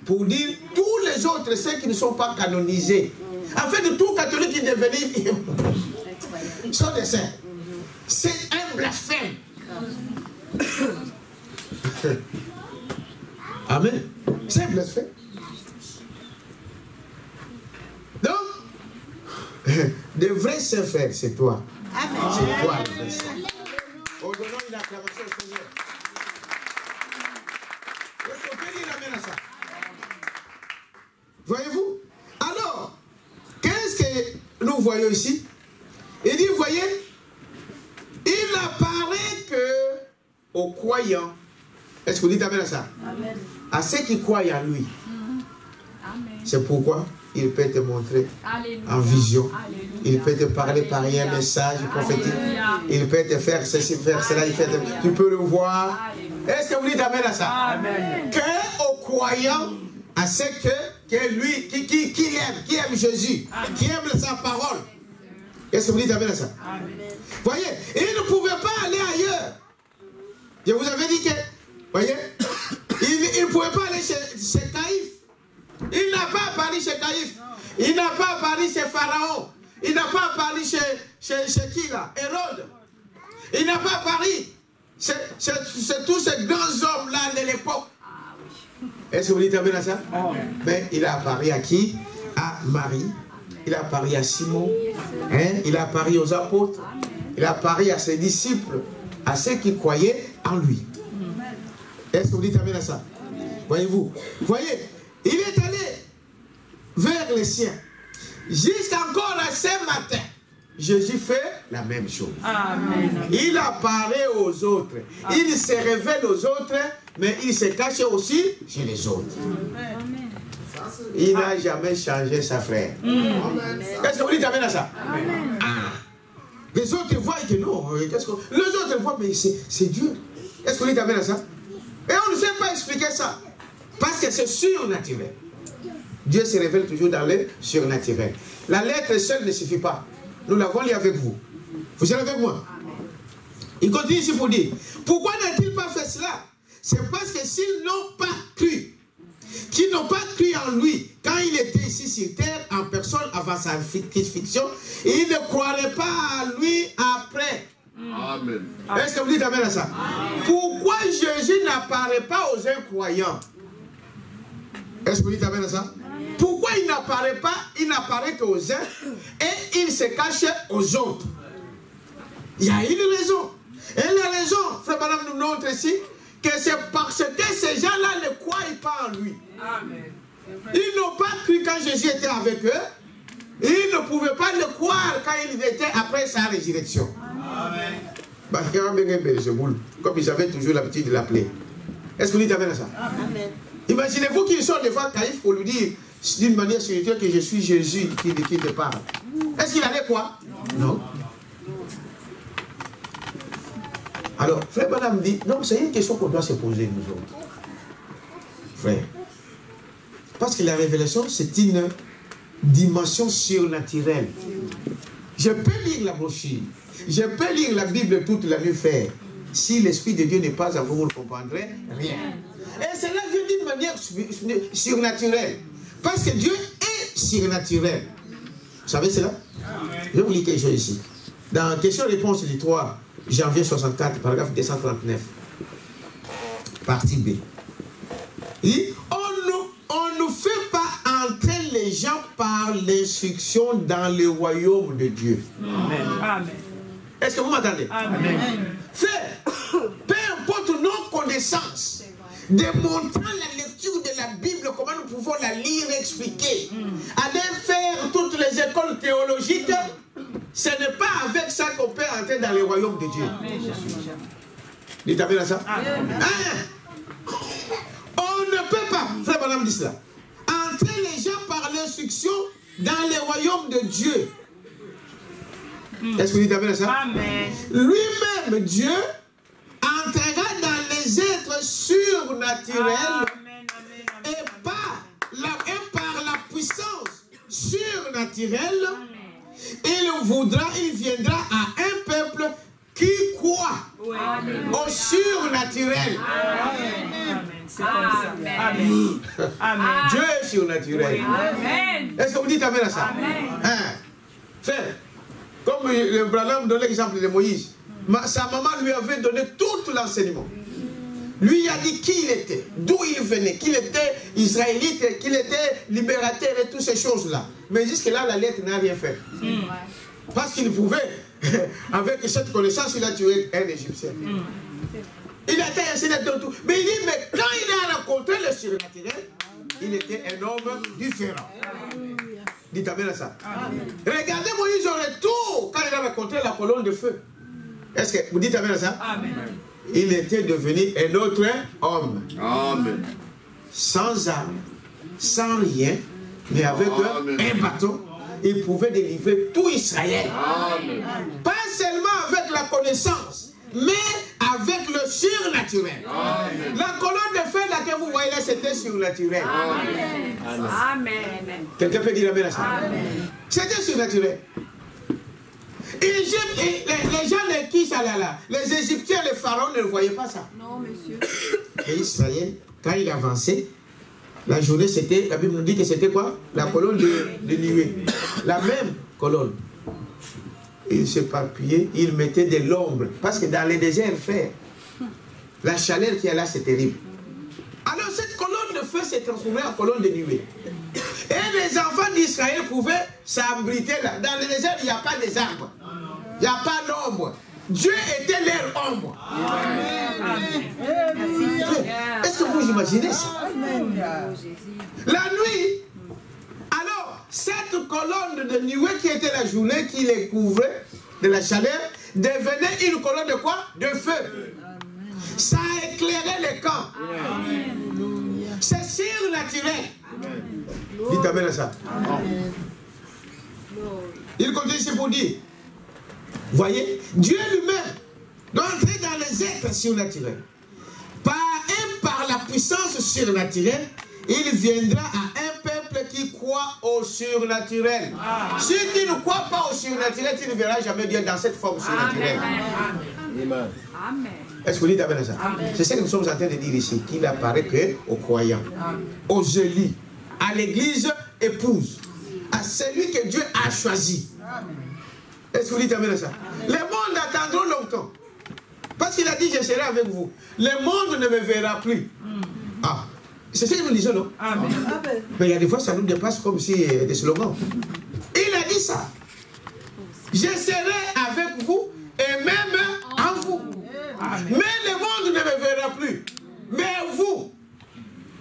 A: Pour dire tous les autres saints qui ne sont pas canonisés. En fait, tout catholique qui est devenu sont des saints. C'est un blasphème. Amen. C'est un blasphème. Donc, de vrais saints, frères, c'est toi. C'est toi le vrai saint. Donnons une acclamation au Seigneur. Est-ce qu'on peut dire amen à ça? Voyez-vous? Alors, qu'est-ce que nous voyons ici? Il dit, voyez, il apparaît que aux croyants, est-ce que vous dites amen à ça? Amen. À ceux qui croient en lui. C'est pourquoi il peut te montrer en vision. Alléluia. Il peut te parler par un message prophétique. Il peut te faire ceci, faire cela. Tu peux le voir. Est-ce que vous dites amen à ça? Amen. Que aux croyants, à ceux que lui, qui aime Jésus, amen, qui aime sa parole. Est-ce que vous dites amen à ça? Amen. Voyez, il ne pouvait pas aller ailleurs. Je vous avais dit que, voyez, il ne pouvait pas aller chez Caïphe. Il n'a pas apparu chez Caïphe. Il n'a pas apparu chez Pharaon. Il n'a pas apparu chez qui là? Hérode. Il n'a pas apparu. C'est tous ces grands hommes-là de l'époque. Est-ce que vous dites amen à ça? Mais il a apparu à qui? À Marie. Il a apparu à Simon. Hein? Il a apparu aux apôtres. Il a apparu à ses disciples. À ceux qui croyaient en lui. Est-ce que vous dites amen à ça? Voyez-vous? Voyez, il est allé vers les siens. Jusqu'encore à ce matin, Jésus fait la même chose. Amen. Il apparaît aux autres. Amen. Il se révèle aux autres, mais il se cache aussi chez les autres. Amen. Il n'a jamais changé sa frère. Est-ce que vous dites amen à ça? Amen. Ah. Les autres voient que non. Les autres voient, mais c'est Dieu. Est-ce que vous dites amen à ça? Et on ne sait pas expliquer ça. Parce que c'est surnaturel. Dieu se révèle toujours dans le surnaturel. La lettre seule ne suffit pas. Nous l'avons lu avec vous. Vous êtes avec moi? Il continue ici pour dire, pourquoi n'a-t-il pas fait cela? C'est parce que s'ils n'ont pas cru, qu'ils n'ont pas cru en lui, quand il était ici sur terre, en personne, avant sa crucifixion, ils ne croiraient pas à lui après.
B: Amen.
A: Est-ce que vous dites amen à ça? Amen. Pourquoi Jésus n'apparaît pas aux incroyants? Est-ce que vous dites amen à ça? Amen. Pourquoi il n'apparaît pas? Il n'apparaît qu'aux uns et il se cache aux autres. Il y a une raison. Et la raison, frère Madame nous montre ici, que c'est parce que ces gens-là ne croient pas en lui. Amen. Ils n'ont pas cru quand Jésus était avec eux. Ils ne pouvaient pas le croire quand il était après sa résurrection. Amen. Comme ils avaient toujours l'habitude de l'appeler. Est-ce que vous dites amen à ça? Amen. Imaginez-vous qu'ils sont devant Caïphe pour lui dire d'une manière spirituelle que je suis Jésus qui te parle. Est-ce qu'il allait quoi? Non. Alors, frère Madame dit, non, c'est une question qu'on doit se poser nous autres. Frère. Parce que la révélation, c'est une dimension surnaturelle. Je peux lire la brochure, je peux lire la Bible toute la nuit, frère. Si l'Esprit de Dieu n'est pas en vous, vous ne comprendrez rien. Et cela vient d'une manière surnaturelle. Parce que Dieu est surnaturel. Vous savez cela? Je vais vous lire quelque chose ici. Dans question-réponse du 3 janvier 64, paragraphe 239, partie B. Il dit, on ne fait pas entrer les gens par l'instruction dans le royaume de Dieu. Amen. Est-ce que vous m'entendez? Amen. Frère, peu importe nos connaissances, démontrant la lecture de la Bible, comment nous pouvons la lire et expliquer, aller faire toutes les écoles théologiques, ce n'est pas avec ça qu'on peut entrer dans le royaume de Dieu. Dites amen à ça? Hein? On ne peut pas, frère Madame dit cela, entrer les gens par l'instruction dans le royaume de Dieu. Est-ce que vous dites amen à ça? Amen. Lui-même, Dieu, entrera dans les êtres surnaturels et par la puissance surnaturelle, il viendra à un peuple qui croit au surnaturel. Amen. Amen. Dieu est surnaturel. Est-ce que vous dites amen à ça? Amen. Hein? Frère, comme le Branham donnait l'exemple de Moïse, sa maman lui avait donné tout l'enseignement. Lui a dit qui il était, d'où il venait, qu'il était israélite, qu'il était libérateur et toutes ces choses-là. Mais jusque-là, la lettre n'a rien fait. Parce qu'il pouvait, avec cette connaissance, il a tué un Égyptien. Il a été enseigné de tout. Mais il dit, mais quand il a rencontré le surnaturel, il était un homme différent. Dites amen à ça. Amen. Regardez Moïse au retour quand il a rencontré la colonne de feu. Est-ce que vous dites amen à ça? Amen. Il était devenu un autre homme. Amen. Sans armes, sans rien, mais avec un bâton, il pouvait délivrer tout Israël. Amen. Pas seulement avec la connaissance, mais avec le surnaturel. Amen. La colonne de feu là que vous voyez là, c'était surnaturel. Amen. Amen. Quelqu'un peut dire amen à ça? C'était surnaturel. Les gens de qui ça là? Les Égyptiens, les pharaons ne voyaient pas ça. Non, monsieur. Et Israël, quand il avançait, la journée c'était, la Bible nous dit que c'était quoi? La colonne de nuée. La même colonne. Il s'éparpillait, il mettait de l'ombre. Parce que dans les déserts, frère, la chaleur qui est là, c'est terrible. Alors cette colonne de feu s'est transformée en colonne de nuée. Et les enfants d'Israël pouvaient s'abriter là. Dans le désert, il n'y a pas des arbres. Il n'y a pas d'ombre. Dieu était leur ombre. Est-ce que vous imaginez ça? La nuit, alors, cette colonne de nuée qui était la journée, qui les couvrait de la chaleur, devenait une colonne de quoi? De feu. Ça éclairait les camps. C'est surnaturel. Dites amen à ça. Il continue ici pour dire, voyez, Dieu lui-même doit entrer dans les êtres surnaturels. Par la puissance surnaturelle, il viendra à un peuple qui croit au surnaturel. Si tu ne crois pas au surnaturel, tu ne verras jamais Dieu dans cette forme surnaturelle. Amen. Est-ce que vous dites amen à ça? C'est ce que nous sommes en train de dire ici, qu'il apparaît qu'aux croyants, aux élus, à l'église épouse, à celui que Dieu a choisi. Est-ce que vous dites amen à ça? Les mondes attendront longtemps. Parce qu'il a dit, je serai avec vous. Le monde ne me verra plus. Ah, c'est ce que nous disons, non? Amen. Mais il y a des fois, ça nous dépasse comme si des slogans. Il a dit ça. Je serai avec vous et même en vous. Amen. Mais le monde ne me verra plus. Mais vous.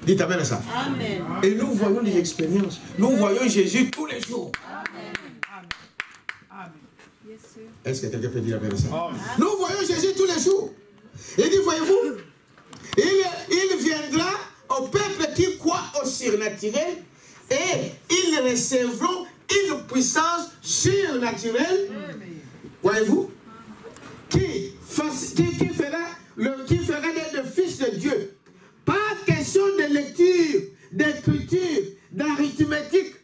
A: Dites amen à ça. Amen. Et nous voyons des expériences. Nous voyons Jésus tous les jours. Est-ce que quelqu'un peut dire amen à ça? Nous voyons Jésus tous les jours. Il dit, voyez-vous, il viendra au peuple qui croit au surnaturel et ils recevront une puissance surnaturelle, voyez-vous, qui fera le Fils de Dieu. Pas question de lecture, d'écriture, d'arithmétique.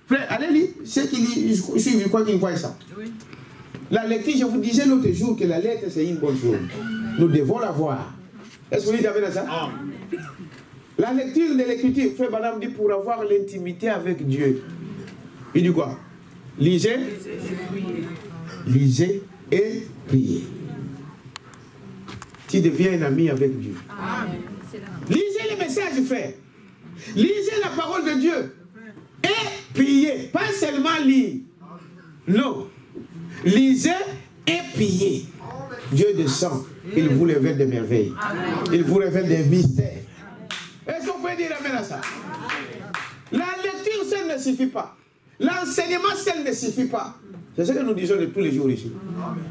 A: Frère, allez lire, ceux qui lisent, je crois qu'ils voient ça. Oui. La lecture, je vous disais l'autre jour que la lettre, c'est une bonne chose. Nous devons la voir. Est-ce que vous dites avec ça? La lecture de l'écriture, frère Madame dit pour avoir l'intimité avec Dieu. Il dit quoi? Lisez. Lisez et priez. Tu deviens un ami avec Dieu. Amen. Lisez les messages, frère. Lisez la parole de Dieu. Et priez. Pas seulement lire. Non. Lisez et priez. Dieu descend. Il vous révèle des merveilles. Il vous révèle des mystères. Est-ce qu'on peut dire amen à ça? La lecture seule ne suffit pas. L'enseignement seul ne suffit pas. C'est ce que nous disons de tous les jours ici.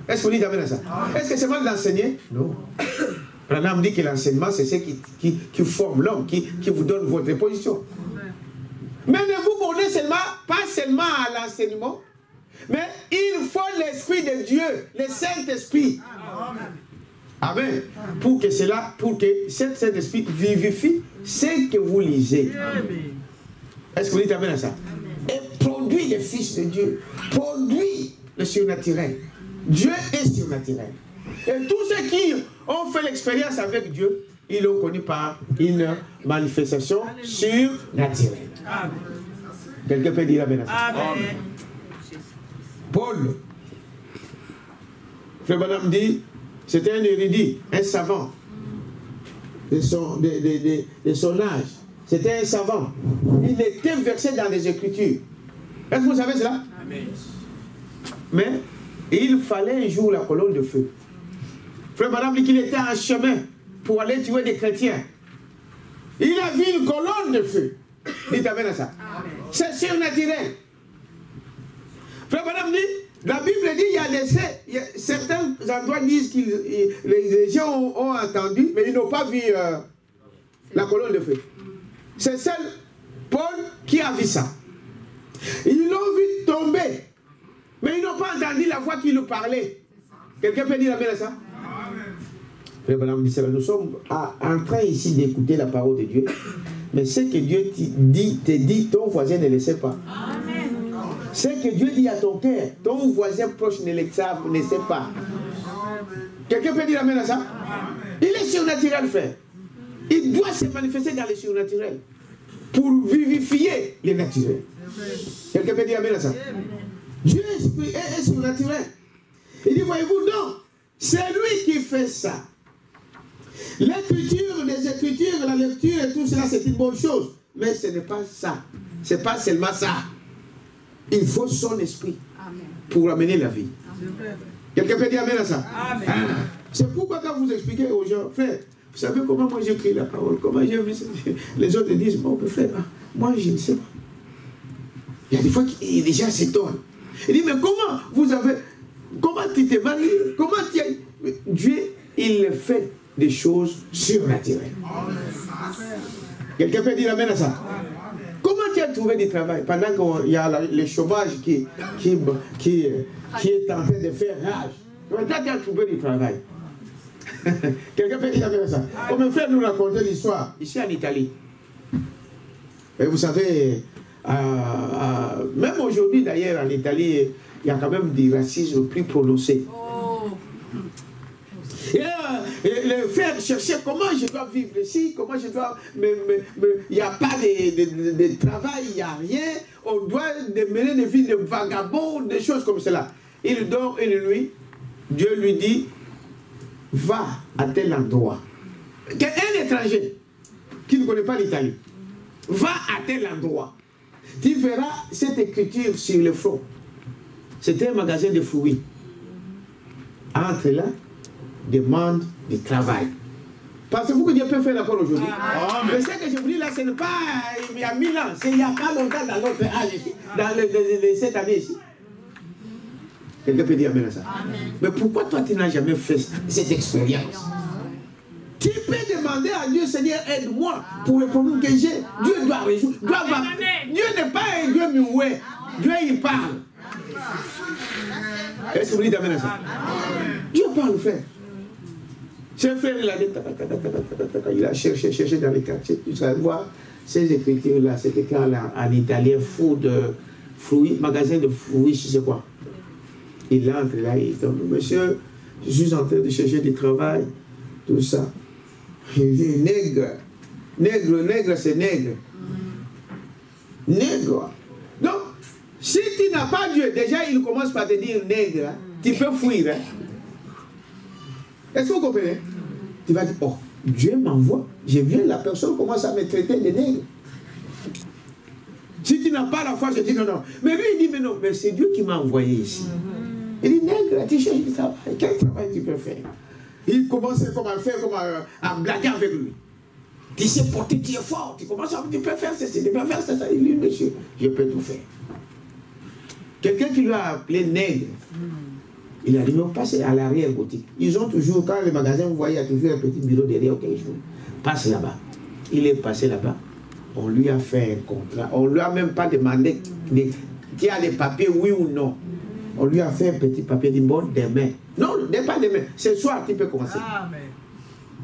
A: Est-ce qu'on dit amen à ça? Est-ce que c'est mal d'enseigner? Non. Branham dit que l'enseignement, c'est ce qui forme l'homme, qui vous donne votre position. Mais ne vous bornez seulement, pas seulement à l'enseignement, mais il faut l'Esprit de Dieu, le Saint-Esprit. Amen. Pour que cet Saint-Esprit vivifie ce que vous lisez. Est-ce que vous dites amen à ça? Et produit le Fils de Dieu. Produit le surnaturel. Dieu est surnaturel. Et tous ceux qui ont fait l'expérience avec Dieu, ils l'ont connu par une manifestation surnaturelle. Quelqu'un peut dire amen à ça? Amen. Paul, frère Madame dit, c'était un érudit, un savant de son âge. C'était un savant. Il était versé dans les Écritures. Est-ce que vous savez cela? Amen. Mais il fallait un jour la colonne de feu. Frère Madame dit qu'il était en chemin pour aller tuer des chrétiens. Il a vu une colonne de feu. Dites amen à ça. C'est surnaturel. Frère Madame dit, la Bible dit, il y a certains endroits disent que les gens ont entendu, mais ils n'ont pas vu la colonne de feu. C'est seul Paul qui a vu ça. Ils l'ont vu tomber, mais ils n'ont pas entendu la voix qui nous parlait. Quelqu'un peut dire amen à ça? Frère Madame dit, nous sommes en train ici d'écouter la parole de Dieu, mais ce que Dieu te dit, ton voisin ne le sait pas. Amen. Ce que Dieu dit à ton cœur, ton voisin proche ne le sait pas. Quelqu'un peut dire amen à ça? Il est surnaturel, frère. Il doit se manifester dans le surnaturel pour vivifier le naturel. Quelqu'un peut dire amen à ça? Dieu est surnaturel. Il dit, voyez-vous, non, c'est lui qui fait ça. L'écriture, les Écritures, la lecture et tout cela, c'est une bonne chose. Mais ce n'est pas ça. Ce n'est pas seulement ça. Il faut son esprit pour amener la vie. Quelqu'un peut dire amen à ça? C'est pourquoi quand vous expliquez aux gens, frère, vous savez comment moi j'écris la parole, comment j'ai vu ça? Les autres disent, bon, frère, moi je ne sais pas. Il y a des fois que les gens s'étonnent. Il dit, mais comment tu t'es marié? Comment tu as... Dieu, il fait des choses surnaturelles. Quelqu'un peut dire amen à ça? Comment tu as trouvé du travail pendant qu'il y a le chômage qui est en train de faire rage? Comment tu as trouvé du travail? Quelqu'un peut dire ça. Comme un frère nous racontait l'histoire, ici en Italie. Et vous savez, même aujourd'hui d'ailleurs en Italie, il y a quand même du racisme plus prononcé. Et le frère cherchait comment je dois vivre ici, comment je dois... Il n'y a pas de travail, il n'y a rien. On doit mener des vies de vagabonds, des choses comme cela. Il dort une nuit, Dieu lui dit, va à tel endroit. Un étranger qui ne connaît pas l'Italie, va à tel endroit. Tu verras cette écriture sur le front. C'était un magasin de fruits. Entre là, demande du travail. Pensez-vous que Dieu peut faire l'accord aujourd'hui? Mais ce que je vous dis là, ce n'est pas il y a 1000 ans, c'est il n'y a pas longtemps dans notre âge ici, dans cette année ici. Quelqu'un peut dire amen à ça. Amen. Mais pourquoi toi tu n'as jamais fait cette expérience? Tu peux demander à Dieu, Seigneur, aide-moi pour le problème que j'ai. Dieu doit résoudre. Dieu n'est pas un Dieu muet. Dieu il parle. Est-ce que vous dites amen à ça? Dieu parle, frère. Ce frère, il a cherché dans les quartiers. Tu vas voir ces écritures-là, c'est écrit en italien, fruits, magasin de fruits, je sais quoi. Il entre là, il dit, monsieur, je suis en train de chercher du travail, tout ça. Il dit, nègre. Nègre, c'est nègre. Nègre. Donc, si tu n'as pas Dieu, déjà il commence par te dire nègre, hein, tu peux fuir. Hein. Est-ce que vous comprenez? Tu vas dire, oh, Dieu m'envoie. Je viens, la personne commence à me traiter de nègre. Si tu n'as pas la foi, je dis non, non. Mais lui, il dit, mais non, mais c'est Dieu qui m'a envoyé ici. Il dit, nègre, tu cherches du travail. Quel travail tu peux faire? Il commence comme à faire, comme à blaguer avec lui. Tu sais porter, tu es fort. Tu commences à dire, tu peux faire ceci, tu peux faire ça. Il dit, monsieur, je peux tout faire. Quelqu'un qui lui a appelé nègre, il a dit, non, passez à l'arrière-boutique. Ils ont toujours, quand le magasin, vous voyez, il y a toujours un petit bureau derrière, quelque chose. Passe là-bas. Il est passé là-bas. On lui a fait un contrat. On ne lui a même pas demandé, tu as les papiers, oui ou non. On lui a fait un petit papier, dit, bon, demain. Non, pas demain. Ce soir, tu peux commencer. Amen.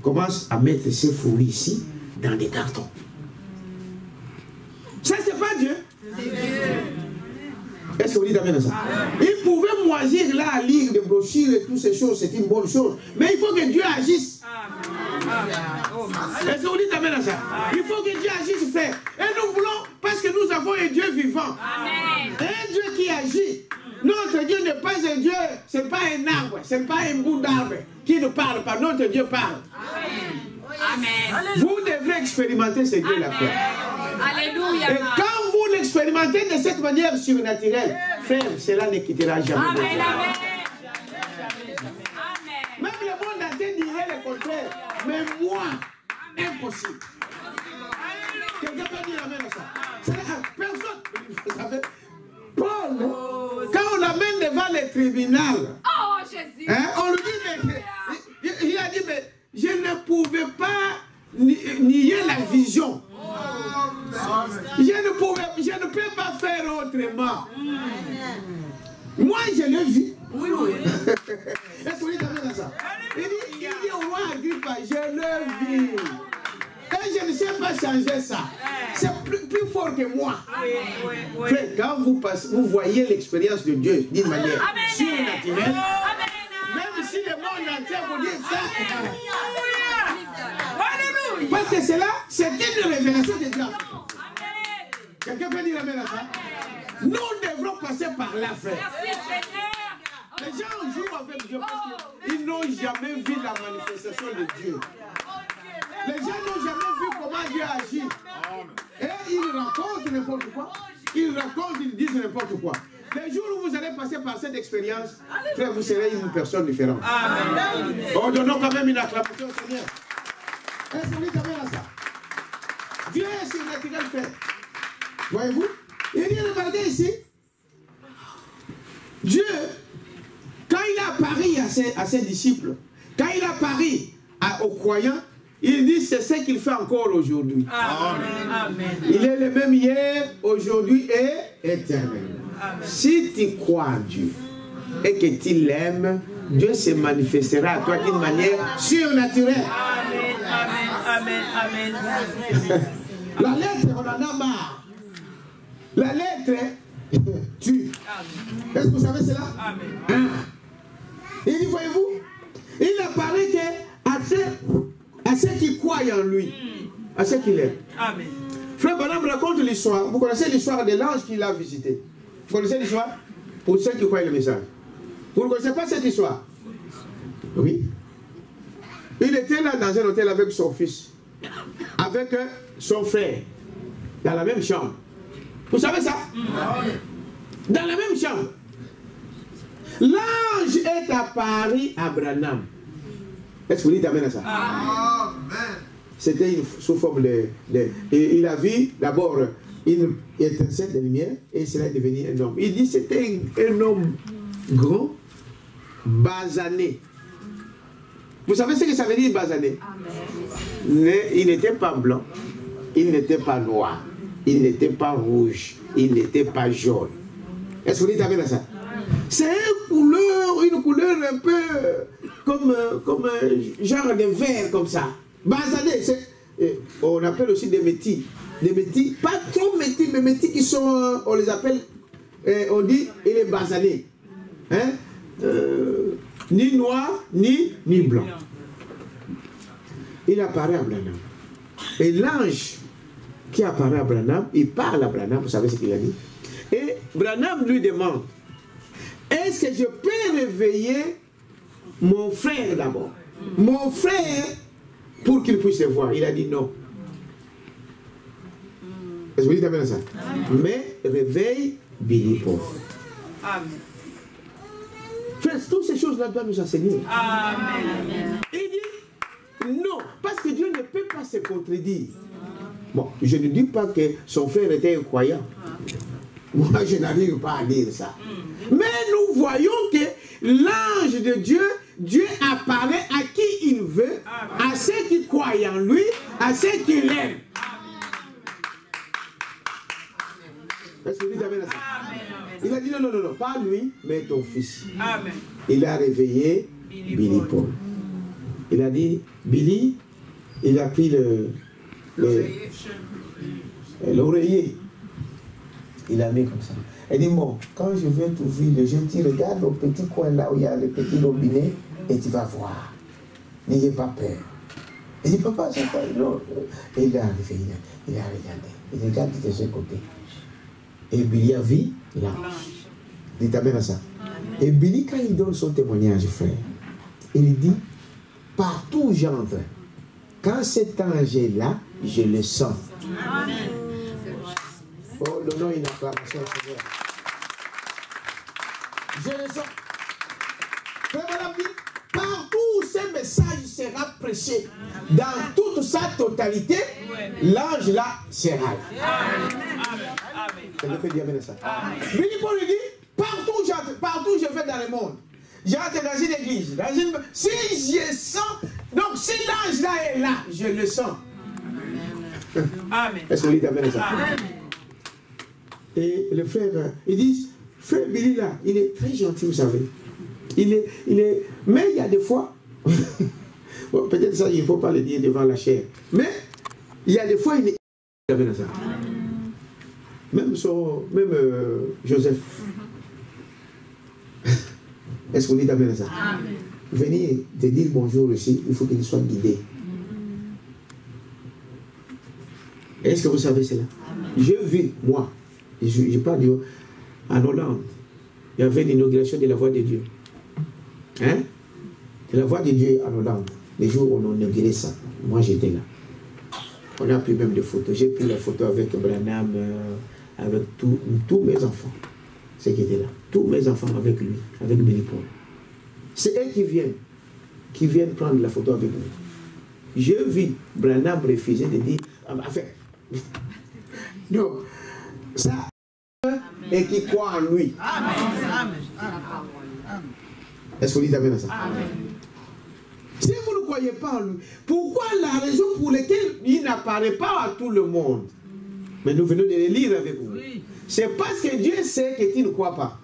A: Commence à mettre ses fruits ici, dans des cartons. Ça, c'est pas Dieu. Est-ce que vous dites amen à ça? Il pouvait moisir là à lire des brochures et toutes ces choses, c'est une bonne chose. Mais il faut que Dieu agisse. Est-ce que vous dites amen à ça? Il faut que Dieu agisse, frère. Et nous voulons, parce que nous avons un Dieu vivant. Amen. Un Dieu qui agit. Notre Dieu n'est pas un Dieu, ce n'est pas un arbre, ce n'est pas un bout d'arbre qui ne parle pas. Notre Dieu parle. Amen. Vous devrez expérimenter ce Dieu-là, frère. Alléluia. Et quand vous l'expérimentez de cette manière surnaturelle, frère, cela ne quittera jamais. Amen. Amen. Même le monde entier dirait le contraire. Mais moi, impossible. Quelqu'un peut dire amen à ça? Personne. Vous savez, Paul, quand on l'amène devant le tribunal, hein, on lui dit, mais, il a dit, mais je ne pouvais pas nier la vision. Je ne peux pas faire autrement. Moi, je l'ai vu. Oui, oui. Est-ce que vous dites amen à ça? Il dit au roi Agrippa, je l'ai vu. Et je ne sais pas changer ça. C'est plus fort que moi. Frère, quand vous voyez l'expérience de Dieu d'une manière surnaturelle, même si le monde entier vous dit ça, parce que c'est là, c'est une révélation de Dieu. Quelqu'un peut dire amen à ça? Nous devrons passer par là, frère. Les gens jouent avec Dieu parce qu'ils n'ont jamais vu la manifestation de Dieu. Les gens n'ont jamais vu comment Dieu agit. Et ils racontent n'importe quoi. Ils racontent, ils disent n'importe quoi. Les jours où vous allez passer par cette expérience, frère, vous serez une personne différente. Amen. Oh, donnons quand même une acclamation au Seigneur. Est-ce que vous dites amen à ça? Dieu est surnaturel, frère. Voyez-vous? Il dit, regardez ici. Dieu, quand il a apparu à ses disciples, quand il a apparu aux croyants, il dit c'est ce qu'il fait encore aujourd'hui. Amen. Il est le même hier, aujourd'hui et éternel. Amen. Si tu crois en Dieu et que tu l'aimes, Dieu se manifestera à toi d'une manière surnaturelle.
B: Amen, amen, amen, amen.
A: La lettre, on en a marre. La lettre tue. Est-ce que vous savez cela?
B: Amen.
A: Hein? Il dit, voyez-vous, il apparaît à ceux qui croient en lui, à ceux qui l'aiment.
B: Amen.
A: Frère Branham raconte l'histoire. Vous connaissez l'histoire de l'ange qu'il a visité? Vous connaissez l'histoire? Pour ceux qui croient le message. Vous ne connaissez pas cette histoire? Oui. Il était là dans un hôtel avec son fils, avec son frère, dans la même chambre. Vous savez ça? Dans la même chambre. L'ange est apparu à Branham. Est-ce que vous dites amen à ça? Amen. C'était sous forme de... il a vu d'abord une étincelle de lumière et cela est devenu un homme. Il dit c'était un homme grand, basané. Vous savez ce que ça veut dire basané? Mais il n'était pas blanc, il n'était pas noir, il n'était pas rouge, il n'était pas jaune. Est-ce que vous dites amen à ça? C'est une couleur un peu comme genre de vert comme ça. Basané, on appelle aussi des métis. Des métis, pas trop métis, mais métis qui sont, on les appelle, on dit, il est basané. Hein? Ni noir, ni blanc. Il apparaît à Branham. Et l'ange qui apparaît à Branham, il parle à Branham, vous savez ce qu'il a dit? Et Branham lui demande, est-ce que je peux réveiller mon frère d'abord? Mon frère, pour qu'il puisse le voir. Il a dit non. Est-ce que vous dites amen à ça? Mais réveille Billy Paul.
B: Amen.
A: Frère, toutes ces choses-là doivent nous enseigner.
B: Amen.
A: Il dit non, parce que Dieu ne peut pas se contredire. Bon, je ne dis pas que son frère était incroyant. Moi, je n'arrive pas à dire ça. Mais nous voyons que l'ange de Dieu, Dieu apparaît à qui il veut, à ceux qui croient en lui, à ceux qui l'aiment. Est-ce que vous dites amen à ça? Il a dit non, pas lui, mais ton fils.
B: Amen.
A: Il a réveillé Billy Paul. Il a dit, Billy, il a pris l'oreiller. Il a mis comme ça. Elle dit, bon, quand je vais t'ouvrir, je te regarde au petit coin là où il y a le petit robinet et tu vas voir. N'ayez pas peur. Il dit, papa, c'est quoi? Non. Et il a arrivé, il a regardé. Il regarde de ce côté. Et Billy a vu l'ange. Dites amen à ça. Et Billy, quand il donne son témoignage, frère, il dit, partout où j'entre, quand cet ange est là, je le sens. Amen. Oh, donnons une acclamation au Seigneur. Je le sens. Frère, madame dit, partout où ce message sera prêché, dans toute sa totalité, l'ange là sera là. Elle me fait dire amen à ça. Billy Paul lui dit, partout où je vais dans le monde, j'entre dans une église, si je sens, donc si l'ange là est là, je le sens. Amen. Est-ce que vous dites amen à ça? Amen. Et le frère, il dit, frère Billy là, il est très gentil, vous savez. Il est, mais il y a des fois, bon, peut-être ça, il ne faut pas le dire devant la chair, mais il y a des fois, il est amen à ça. Même Joseph. Est-ce que vous dites amen à ça? Amen. Venir te dire bonjour aussi, il faut qu'il soit guidé. Est-ce que vous savez cela? Je vis, moi, je parle en Hollande, il y avait l'inauguration de la voix de Dieu. Hein? De la voix de Dieu en Hollande. Les jours où on a inauguré ça, moi j'étais là. On a pris même des photos. J'ai pris la photo avec Branham, avec tous mes enfants. Ceux qui étaient là. Tous mes enfants avec lui, avec Billy Paul. C'est eux qui viennent prendre la photo avec lui. Je vis Branham refuser de dire, enfin, donc, ça, et qui croit en lui. Amen. Est-ce que vous dites amen à ça? Amen. Si vous ne croyez pas en lui, pourquoi la raison pour laquelle il n'apparaît pas à tout le monde? Mais nous venons de le lire avec vous. C'est parce que Dieu sait que tu ne crois pas.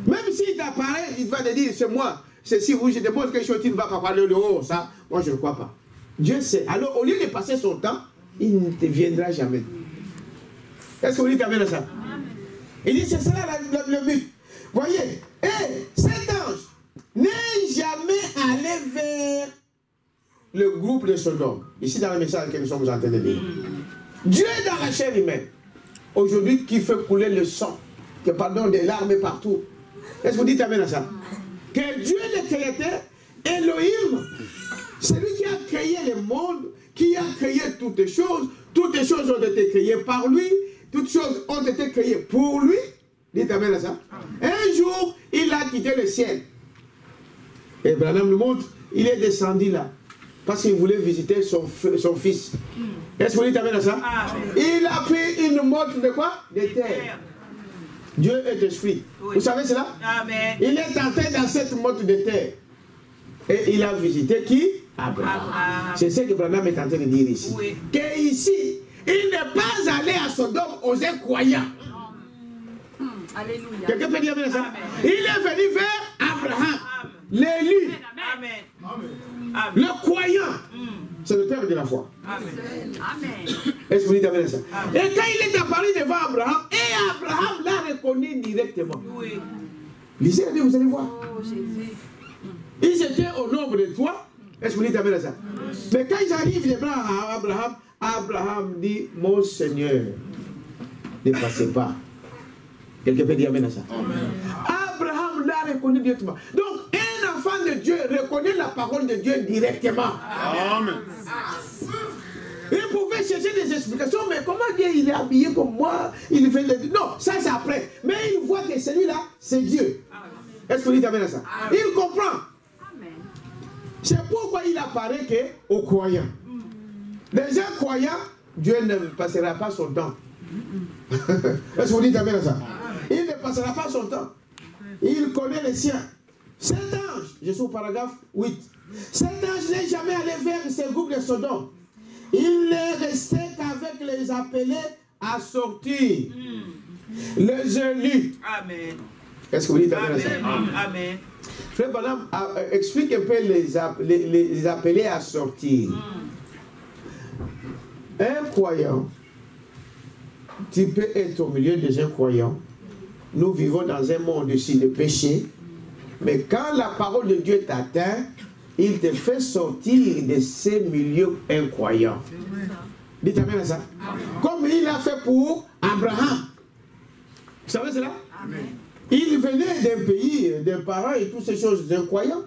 A: Même s'il t'apparaît, il va te dire, c'est moi. ceci, oui, je demande quelque chose, il ne va pas parler de haut, ça, moi je ne crois pas. Dieu sait. Alors, au lieu de passer son temps, il ne te viendra jamais. Est-ce que vous dites amen à ça? Il dit, c'est cela le but. Voyez, cet ange n'est jamais allé vers le groupe de Sodome. Ici, dans le message que nous sommes en train de lire. Dieu est dans la chair humaine. Aujourd'hui, qui fait couler le sang, que pardon, des larmes partout. Est-ce que vous dites amen à ça? Que Dieu le créateur, Elohim, c'est lui qui a créé le monde, qui a créé toutes les choses ont été créées par lui, toutes choses ont été créées pour lui. Dites amen à ça. Un jour, il a quitté le ciel. Et Branham nous montre, il est descendu là, parce qu'il voulait visiter son fils. Est-ce que vous dites amen à ça? Il a pris une motte de quoi? De terre. Dieu est esprit. Oui. Vous savez cela? Amen. Il est entré dans cette motte de terre. Et il a visité qui? Abraham. C'est ce que Branham est en train de dire ici. Oui. Que ici, il n'est pas allé à Sodome aux incroyants.
B: Alléluia.
A: Quelqu'un peut dire ça? Amen. Il est venu vers Abraham, l'élu, le croyant. C'est le père de la foi. Est-ce que vous dites amen ça? Et quand il est apparu devant Abraham, et Abraham l'a reconnu directement. Oui. Lisez la Bible, vous allez voir. Oh, ils étaient au nombre de 3. Est-ce que vous dites amen ça? Mais quand ils arrivent devant Abraham, Abraham dit, mon Seigneur, ne passez pas. Quelqu'un peut dire amen à ça? Amen. Abraham l'a reconnu directement. Donc, un enfant de Dieu reconnaît la parole de Dieu directement. Amen. Il pouvait chercher des explications, mais comment Dieu il est habillé comme moi? Il fait le... Non, ça c'est après. Mais il voit que celui-là, c'est Dieu. Est-ce que vous dites amen à ça? Amen. Il comprend. C'est pourquoi il apparaît qu'aux croyants. Les incroyants, Dieu ne passera pas son temps. Est-ce que vous dites amen à ça? Il ne passera pas son temps. Il connaît les siens. Cet ange, je suis au paragraphe 8. Cet ange n'est jamais allé vers ce groupe de Sodome. Il n'est resté qu'avec les appelés à sortir. Les élus. Amen. Est-ce que vous dites amen à ça? Amen. Frère Branham explique un peu les appelés à sortir. Un croyant, tu peux être au milieu des incroyants. Nous vivons dans un monde ici de péché. Mais quand la parole de Dieu t'atteint, il te fait sortir de ces milieux incroyants. Dites amen à ça. Comme il a fait pour Abraham. Vous savez cela? Amen. Il venait d'un pays, d'un parent et toutes ces choses incroyables.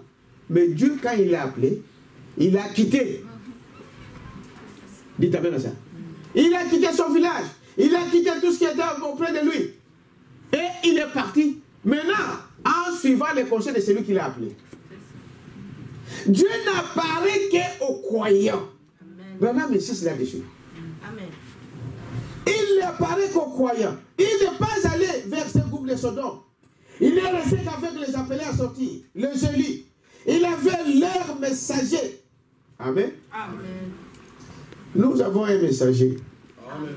A: Mais Dieu, quand il l'a appelé, il a quitté. Dites amen à ça. Il a quitté son village. Il a quitté tout ce qui était auprès de lui. Et il est parti. Maintenant, en suivant les conseils de celui qui l'a appelé. Dieu n'apparaît qu'aux croyants. Branham insiste là-dessus. Il n'apparaît qu'aux croyants. Il n'est pas allé vers ce groupe de Sodome. Il est resté qu'avec les appelés à sortir, les élus. Il avait leur messager. Amen. Amen. Nous avons un messager. Amen.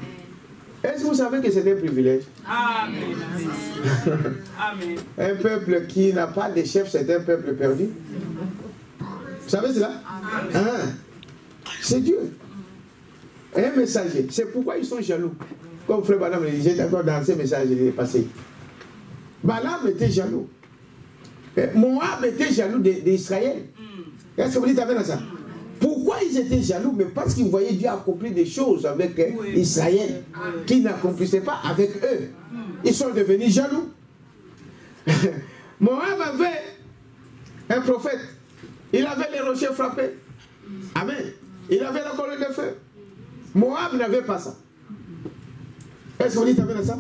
A: Est-ce que vous savez que c'est un privilège? Amen. Amen. Un peuple qui n'a pas de chef, c'est un peuple perdu. Vous savez cela? Hein? C'est Dieu. Un messager. C'est pourquoi ils sont jaloux. Comme Frère Balaam le disait encore dans ces messages passés. Balaam était jaloux. Moab était jaloux d'Israël. Est-ce que vous dites amen à ça? Pourquoi ils étaient jaloux? Mais parce qu'ils voyaient Dieu accomplir des choses avec Israël qui n'accomplissaient pas avec eux. Ils sont devenus jaloux. Moab avait un prophète. Il avait les rochers frappés. Amen. Il avait la colonne de feu. Moab n'avait pas ça. Est-ce que vous dites amen à ça?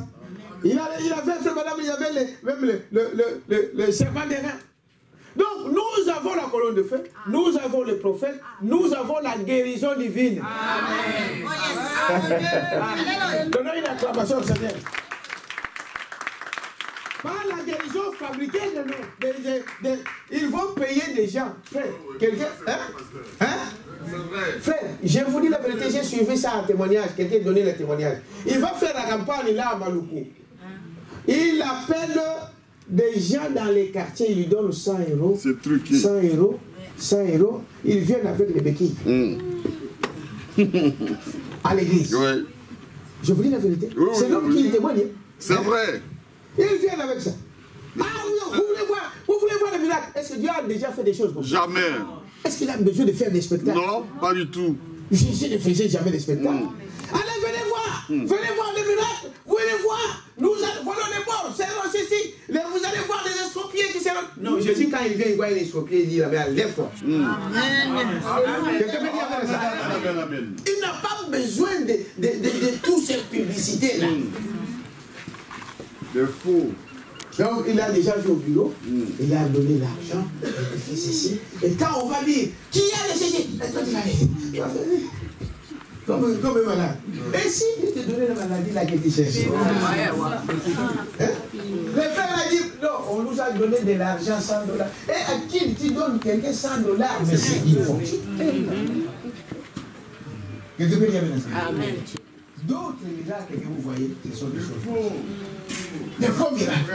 A: Il avait fait madame, il avait même le serment des reins. Donc nous avons la colonne de feu, nous avons le prophète, nous avons la guérison divine. Amen. Donnons une acclamation au Seigneur. Pas la guérison fabriquée de nous. Ils vont payer des gens. Frère, quelqu'un. Hein? Frère, je vous dis la vérité, j'ai suivi ça en témoignage. Quelqu'un a donné le témoignage. Il va faire la campagne là à Maluku. Il appelle des gens dans les quartiers, ils lui donnent 100 euros.
C: C'est truqué.
A: 100 euros, 100 euros, ils viennent avec les béquilles. À l'église.
C: Oui.
A: Je vous dis la vérité.
C: Oui,
A: c'est l'homme qui témoigne.
C: C'est vrai.
A: Ils viennent avec ça. Ah, vous voulez voir le miracle? Est-ce que Dieu a déjà fait des choses comme ça?
C: Jamais.
A: Est-ce qu'il a besoin de faire des spectacles?
C: Non, pas du tout.
A: Jésus ne faisait jamais des spectacles. Allez, venez voir. Venez voir le miracle. Venez voir. Nous voilà les morts. C'est ceci. Vous allez voir des estropiés qui seront. Non, Jésus, quand il vient, il voit un estropié, il dit, lève-toi. Quelqu'un peut dire ça? Il n'a pas besoin de toutes ces publicités-là.
C: De faux.
A: Donc, il a déjà vu au bureau, il a donné l'argent, il fait ceci. Et quand on va dire, qui a décidé? Comme un malade. Et si il te donnait la maladie là que tu cherches? Le père a dit, non, on nous a donné de l'argent, 100 $. Et à qui tu donnes quelqu'un 100 $? Mais c'est il faut. Quelqu'un peut dire ça? Amen. D'autres miracles que vous voyez, ce sont des choses fausses. Des faux miracles.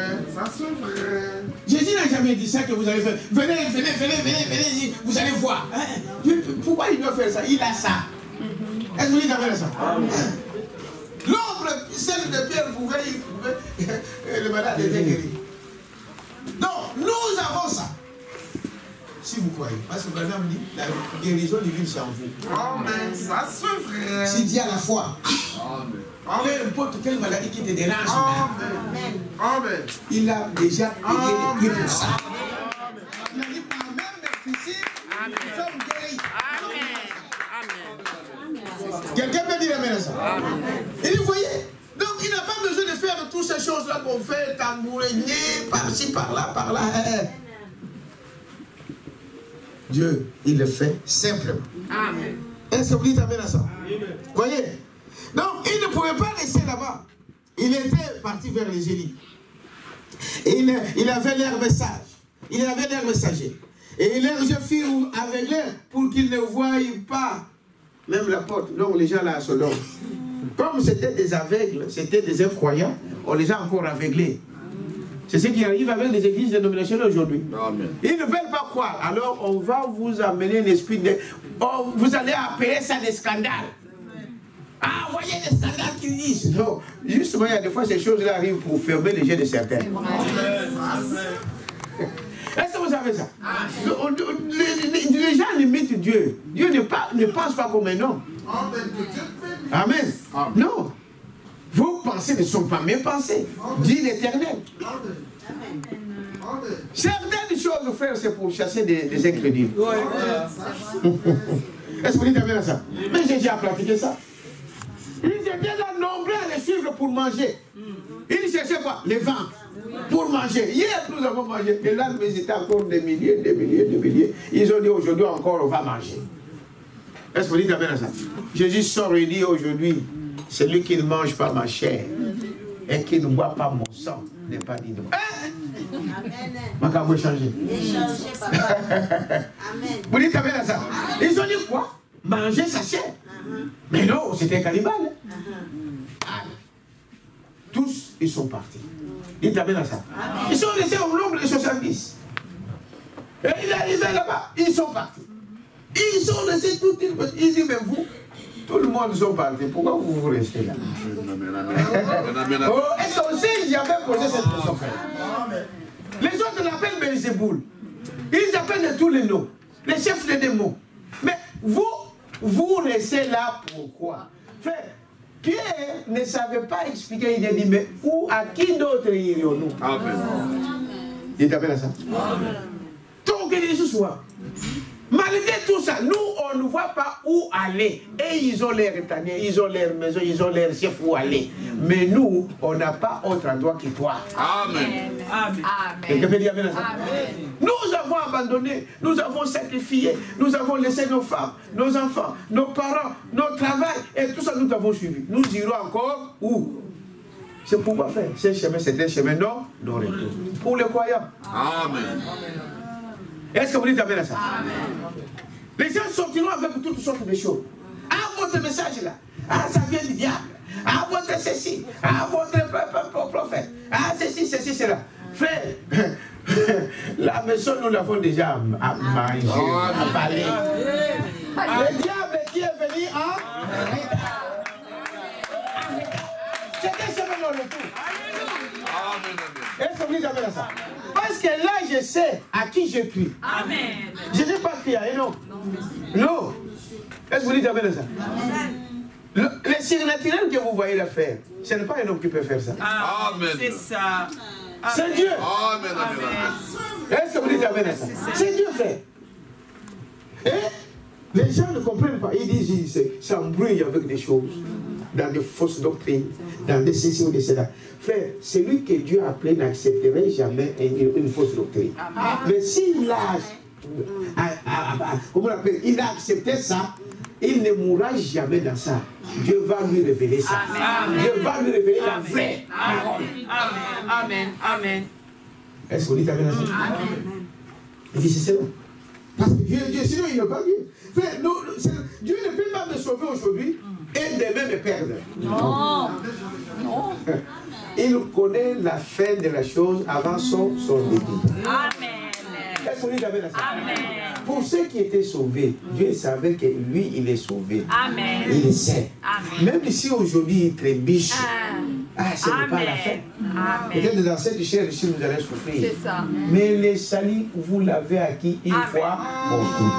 A: Jésus n'a jamais dit ça que vous allez faire. Venez, vous allez voir. Pourquoi il doit faire ça? Il a ça. Est-ce que vous avez ça? L'ombre, celle de Pierre pouvait, le malade était guéri. Donc, nous avons ça. Si vous croyez. Parce que Branham dit, la guérison divine, c'est en vous.
C: Amen. Ça c'est vrai.
A: Si tu as la foi. Peu importe quelle maladie qui te dérange.
C: Amen.
A: Il a déjà payé le prix pour ça. Il a dit par même ici, nous sommes guéris. Quelqu'un peut dire amen à ça? Et vous voyez, donc il n'a pas besoin de faire toutes ces choses-là qu'on fait, tambouriner, par-ci, par-là, par-là. Dieu, il le fait simplement. Amen. Est-ce que vous dites amen à ça? Vous voyez? Donc, il ne pouvait pas rester là-bas. Il était parti vers les Élis. Il avait l'air message. Il avait l'air messager. Et l'air je fis aveuglé pour qu'il ne voie pas même la porte. Donc, les gens là à Sodome. Comme c'était des aveugles, c'était des incroyants, on les a encore aveuglés. C'est ce qui arrive avec les églises dénominationnelles aujourd'hui. Ils ne veulent pas croire. Alors, on va vous amener l'esprit de... Oh, vous allez appeler ça des scandales. Ah, voyez des scandales qui disent. Non, justement, il y a des fois ces choses-là arrivent pour fermer les yeux de certains. Est-ce que vous savez ça? Les gens limitent Dieu. Dieu ne pense pas comme un homme. Amen. Non. Vos pensées ne sont pas mes pensées, dit l'Éternel. Certaines choses, frère, c'est pour chasser des incrédules. Est-ce que vous dites amen à ça? Mais j'ai déjà pratiqué ça. Ils étaient là nombreux à les suivre pour manger. Ils cherchaient quoi? Les ventes. Pour manger. Hier, nous avons mangé. Et là, ils étaient encore des milliers. Ils ont dit aujourd'hui encore, on va manger. Est-ce que vous dites amen à ça? Jésus sort et dit aujourd'hui, celui qui ne mange pas ma chair et qui ne boit pas mon sang n'est pas digne de moi. Ma carte est changée. Vous dites amen à ça? Ils ont dit quoi? Manger sa chair. Mais non, c'était cannibale. Tous, ils sont partis. Dites amen à ça. Ils sont restés au nombre de 70. Et il est arrivé là-bas, ils sont partis. Ils sont restés tout une petite. Il dit, mais vous, tout le monde sont partis. Pourquoi vous restez là? Oh, est-ce qu'on sait que j'avais posé cette question, frère? Les autres l'appellent Belzéboul. Ils appellent de tous les noms. Les chefs des démons. Mais vous restez là pourquoi? Frère, Pierre ne savait pas expliquer. Il a dit, mais où, à qui d'autre irions-nous? Il t'appelle à ça. Donc, il dit ce soir. Malgré tout ça, nous, on ne voit pas où aller. Et ils ont leur étanier, ils ont leur maison, ils ont leur chef où aller. Mais nous, on n'a pas autre endroit que toi. Amen. Amen. Quelqu'un peut dire amen à ça? Nous avons abandonné, nous avons sacrifié, nous avons laissé nos femmes, nos enfants, nos parents, notre travail, et tout ça, nous avons suivi. Nous irons encore où? C'est pourquoi faire. Ce chemin, c'est un chemin non retour. Pour les croyants. Amen. Est-ce que vous dites amen à ça? Amen. Les gens sortiront avec toutes sortes de choses. Ah, votre message là. Ah, ça vient du diable. Ah, votre ceci. Ah, votre prophète. Ah, ceci, cela. Frère, maison, nous l'avons déjà mangé, avalé. Le diable qui est venu en retard. C'est seulement le tout. Est-ce que vous avez ça? Parce que là, je sais à qui je prie.
B: Amen.
A: Je n'ai pas crié, non. Non. Est-ce que vous avez ça? Le surnaturel que vous voyez là faire, ce n'est pas un homme qui peut faire ça.
C: Amen.
B: C'est ça.
A: C'est Dieu.
C: Amen.
A: Est-ce que vous dites amen à ça? C'est Dieu fait. Et les gens ne comprennent pas. Ils disent, ils s'embrouillent avec des choses, dans des fausses doctrines, dans des ceci ou des cela. Frère, celui que Dieu a appelé n'accepterait jamais une fausse doctrine. Mais s'il a, comment on appelle, il a accepté ça, il ne mourra jamais dans ça. Dieu va lui révéler ça.
B: Amen.
A: Dieu va lui révéler la vraie parole.
B: Amen. Amen.
A: Est-ce que vous dites amen à ça? Il dit c'est ça. Parce que Dieu, sinon il n'est pas Dieu. Frère, Dieu ne peut pas me sauver aujourd'hui et demain me perdre.
B: Non. Non.
A: Il connaît la fin de la chose avant son début.
B: Amen.
A: Est-ce qu'on dit amen à ça?
B: Amen.
A: Pour ceux qui étaient sauvés, Dieu savait que lui, il est sauvé.
B: Amen.
A: Il le sait.
B: Amen.
A: Même si aujourd'hui il trébiche, ce n'est pas la fin. Peut-être dans cette chair ici, vous allez souffrir.
B: C'est ça.
A: Mais le salut, vous l'avez acquis une fois pour toutes.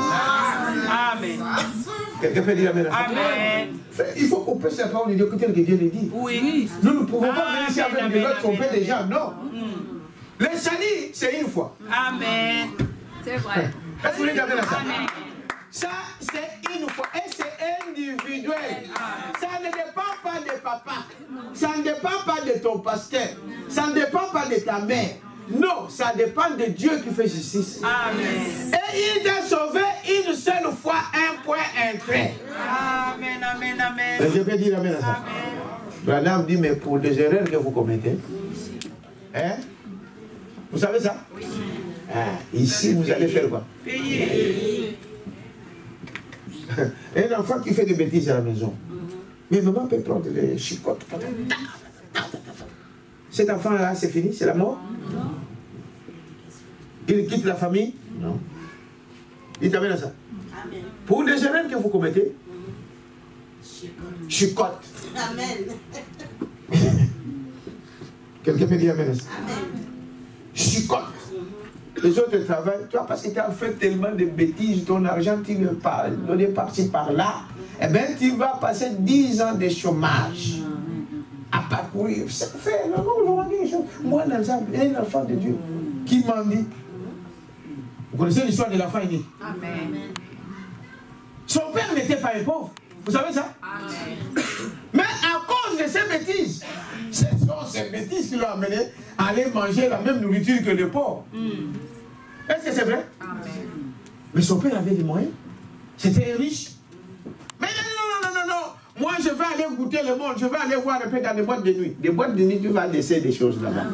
B: Amen.
A: Quelqu'un peut dire amen à ça?
B: Amen.
A: Il faut qu'on puisse la parole de Dieu, écouter ce que Dieu le dit.
B: Oui.
A: Nous ne pouvons pas venir ici avec des
B: Amen,
A: autres tromper
B: amen.
A: des gens, non. Le salut, c'est une fois.
B: Amen. C'est vrai.
A: Est-ce que vous dites amen à ça?
B: Amen.
A: Ça, c'est une fois. Et c'est individuel. Ça ne dépend pas de papa. Ça ne dépend pas de ton pasteur. Ça ne dépend pas de ta mère. Non, ça dépend de Dieu qui fait justice.
B: Amen.
A: Et il t'a sauvé une seule fois, un point, un trait.
B: Amen. Amen. Amen.
A: Je peux dire amen à ça. Branham dit, mais pour des erreurs que vous commettez, hein? Vous savez ça? Oui. Ici, vous allez faire quoi?
B: Payer.
A: Un enfant qui fait des bêtises à la maison. Mais maman peut prendre des chicottes. Cet enfant-là, c'est fini? C'est la mort? Non. Il quitte la famille? Non. Il t'amène à ça. Amen. Pour des erreurs que vous commettez, chicotte. Amen. Quelqu'un peut dire amen à ça? Amen. Chicotte. Les autres travaillent, toi, parce que tu as fait tellement de bêtises, ton argent, tu ne pas donner par-ci, par-là, eh bien, tu vas passer 10 ans de chômage à parcourir. C'est fait, moi, un enfant de Dieu, qui m'a dit. Vous connaissez l'histoire de l'enfant unique? Amen. Son père n'était pas un pauvre. Vous savez ça? Amen. Mais à cause de ces bêtises, ce sont ces bêtises qui l'ont amené à aller manger la même nourriture que le pauvre. Est-ce que c'est vrai? Amen. Mais son père avait des moyens. C'était riche. Mais non. Moi, je vais aller goûter le monde. Je vais aller voir un peu dans des boîtes de nuit. Des boîtes de nuit, tu vas laisser des choses là-bas.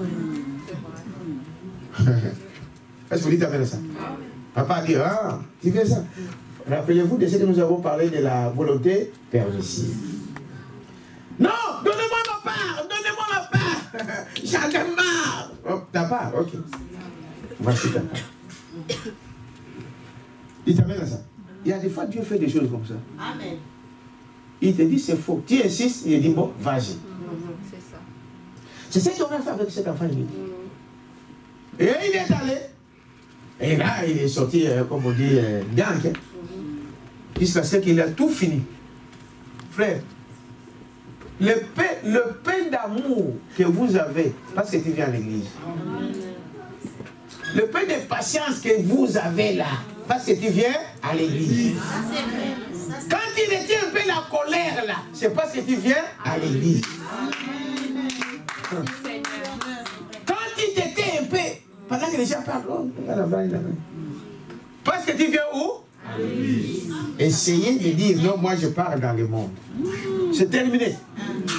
A: Est-ce que vous dites amen ça? Papa dit, tu fais ça. Rappelez-vous de ce que nous avons parlé de la volonté permissive. Non, donnez-moi ma part, donnez-moi ma part. J'en ai marre. Oh, ta part, ok. Voici ta part. Il t'amène à ça. Il y a des fois, Dieu fait des choses comme ça. Amen. Il te dit, c'est faux. Tu insistes, il dit, bon, vas-y. C'est ça. C'est ce qu'on a fait avec cet enfant. Et il est allé. Et là, il est sorti, comme on dit, gang. Jusqu'à ce qu'il a tout fini. Frère, le pain d'amour que vous avez, parce que tu viens à l'église. Le peu de patience que vous avez là, parce que tu viens à l'église. Quand il était un peu la colère là, c'est parce que tu viens à l'église. Quand il était un peu, pendant que les gens parlent, parce que tu viens où? À l'église. Essayez de dire, non, moi je pars dans le monde. C'est terminé.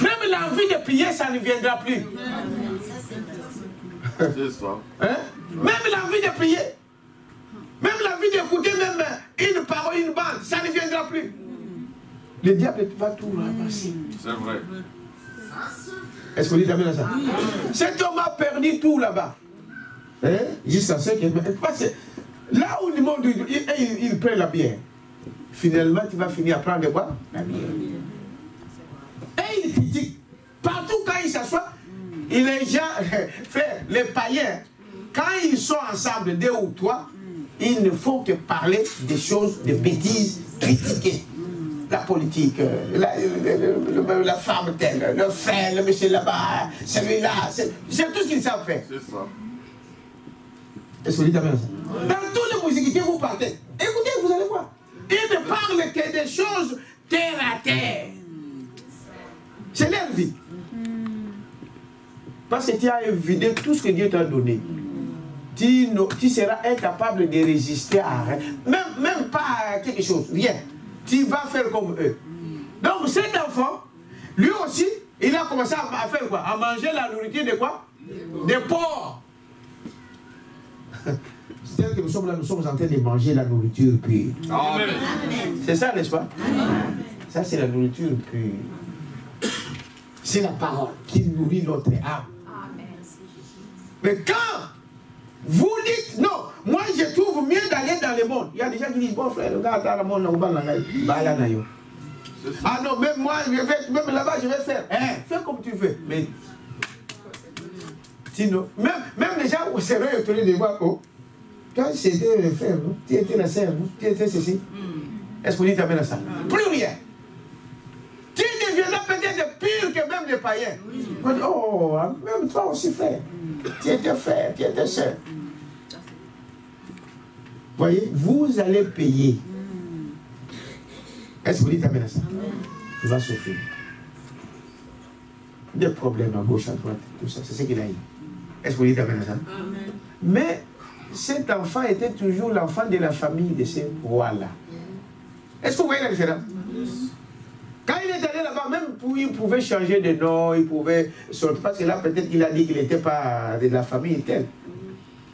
A: Même l'envie de prier, ça ne viendra plus.
C: C'est ça.
A: Hein? Même l'envie de prier, même l'envie d'écouter même une parole, une bande, ça ne viendra plus. Le diable va tout ramasser.
C: C'est vrai.
A: Est-ce qu'on dit amen à ça? Cet homme a perdu tout là-bas. Hein? Jusqu'à ce que... Là où le monde, il prend la bière, finalement, tu vas finir à prendre quoi? La bière. Et il critique. Partout quand il s'assoit, les gens, les païens, quand ils sont ensemble, 2 ou 3, ils ne font que parler des choses, des bêtises, critiquer. La politique, la femme telle, le frère, le monsieur là-bas, celui-là, c'est tout ce qu'ils savent faire.
C: C'est ça.
A: Est-ce que vous dites amen à ça? Dans tous les musiques que vous partez, écoutez, vous allez voir. Ils ne parlent que des choses terre à terre. C'est leur vie. Parce que tu as évidé tout ce que Dieu t'a donné. Tu seras incapable de résister à rien. Même pas à quelque chose. Rien. Tu vas faire comme eux. Donc cet enfant, lui aussi, il a commencé à faire quoi? À manger la nourriture de quoi? Des porcs. C'est-à-dire que nous sommes en train de manger la nourriture pure.
C: Amen.
A: C'est ça, n'est-ce pas? Ça, c'est la nourriture pure. C'est la parole qui nourrit notre âme. Mais quand vous dites, non, moi je trouve mieux d'aller dans le monde. Il y a des gens qui disent, bon frère, regarde dans le monde, ah non, même moi, même là-bas, je vais faire. Fais comme tu veux. Mais, sinon, même les gens où c'est vrai, étonnés de voir, oh, toi, c'était le frère, non? Tu étais la sœur, non? Tu étais ceci. Est-ce qu'on dit t'amène à ça? Plus rien. Tu deviendras peut-être pire que même les païens. Oh, même toi aussi, frère. Tu étais frère, tu étais sœur. Voyez, vous allez payer. Est-ce que vous dites amen à ça? Tu vas souffrir. Des problèmes à gauche, à droite, tout ça, c'est ce qu'il a eu. Est-ce que vous dites amen à ça? Amen. Mais cet enfant était toujours l'enfant de la famille de ces rois-là. Est-ce que vous voyez la différence? Quand il est allé là-bas, même il pouvait changer de nom, il pouvait sortir, parce que là peut-être qu'il a dit qu'il n'était pas de la famille telle.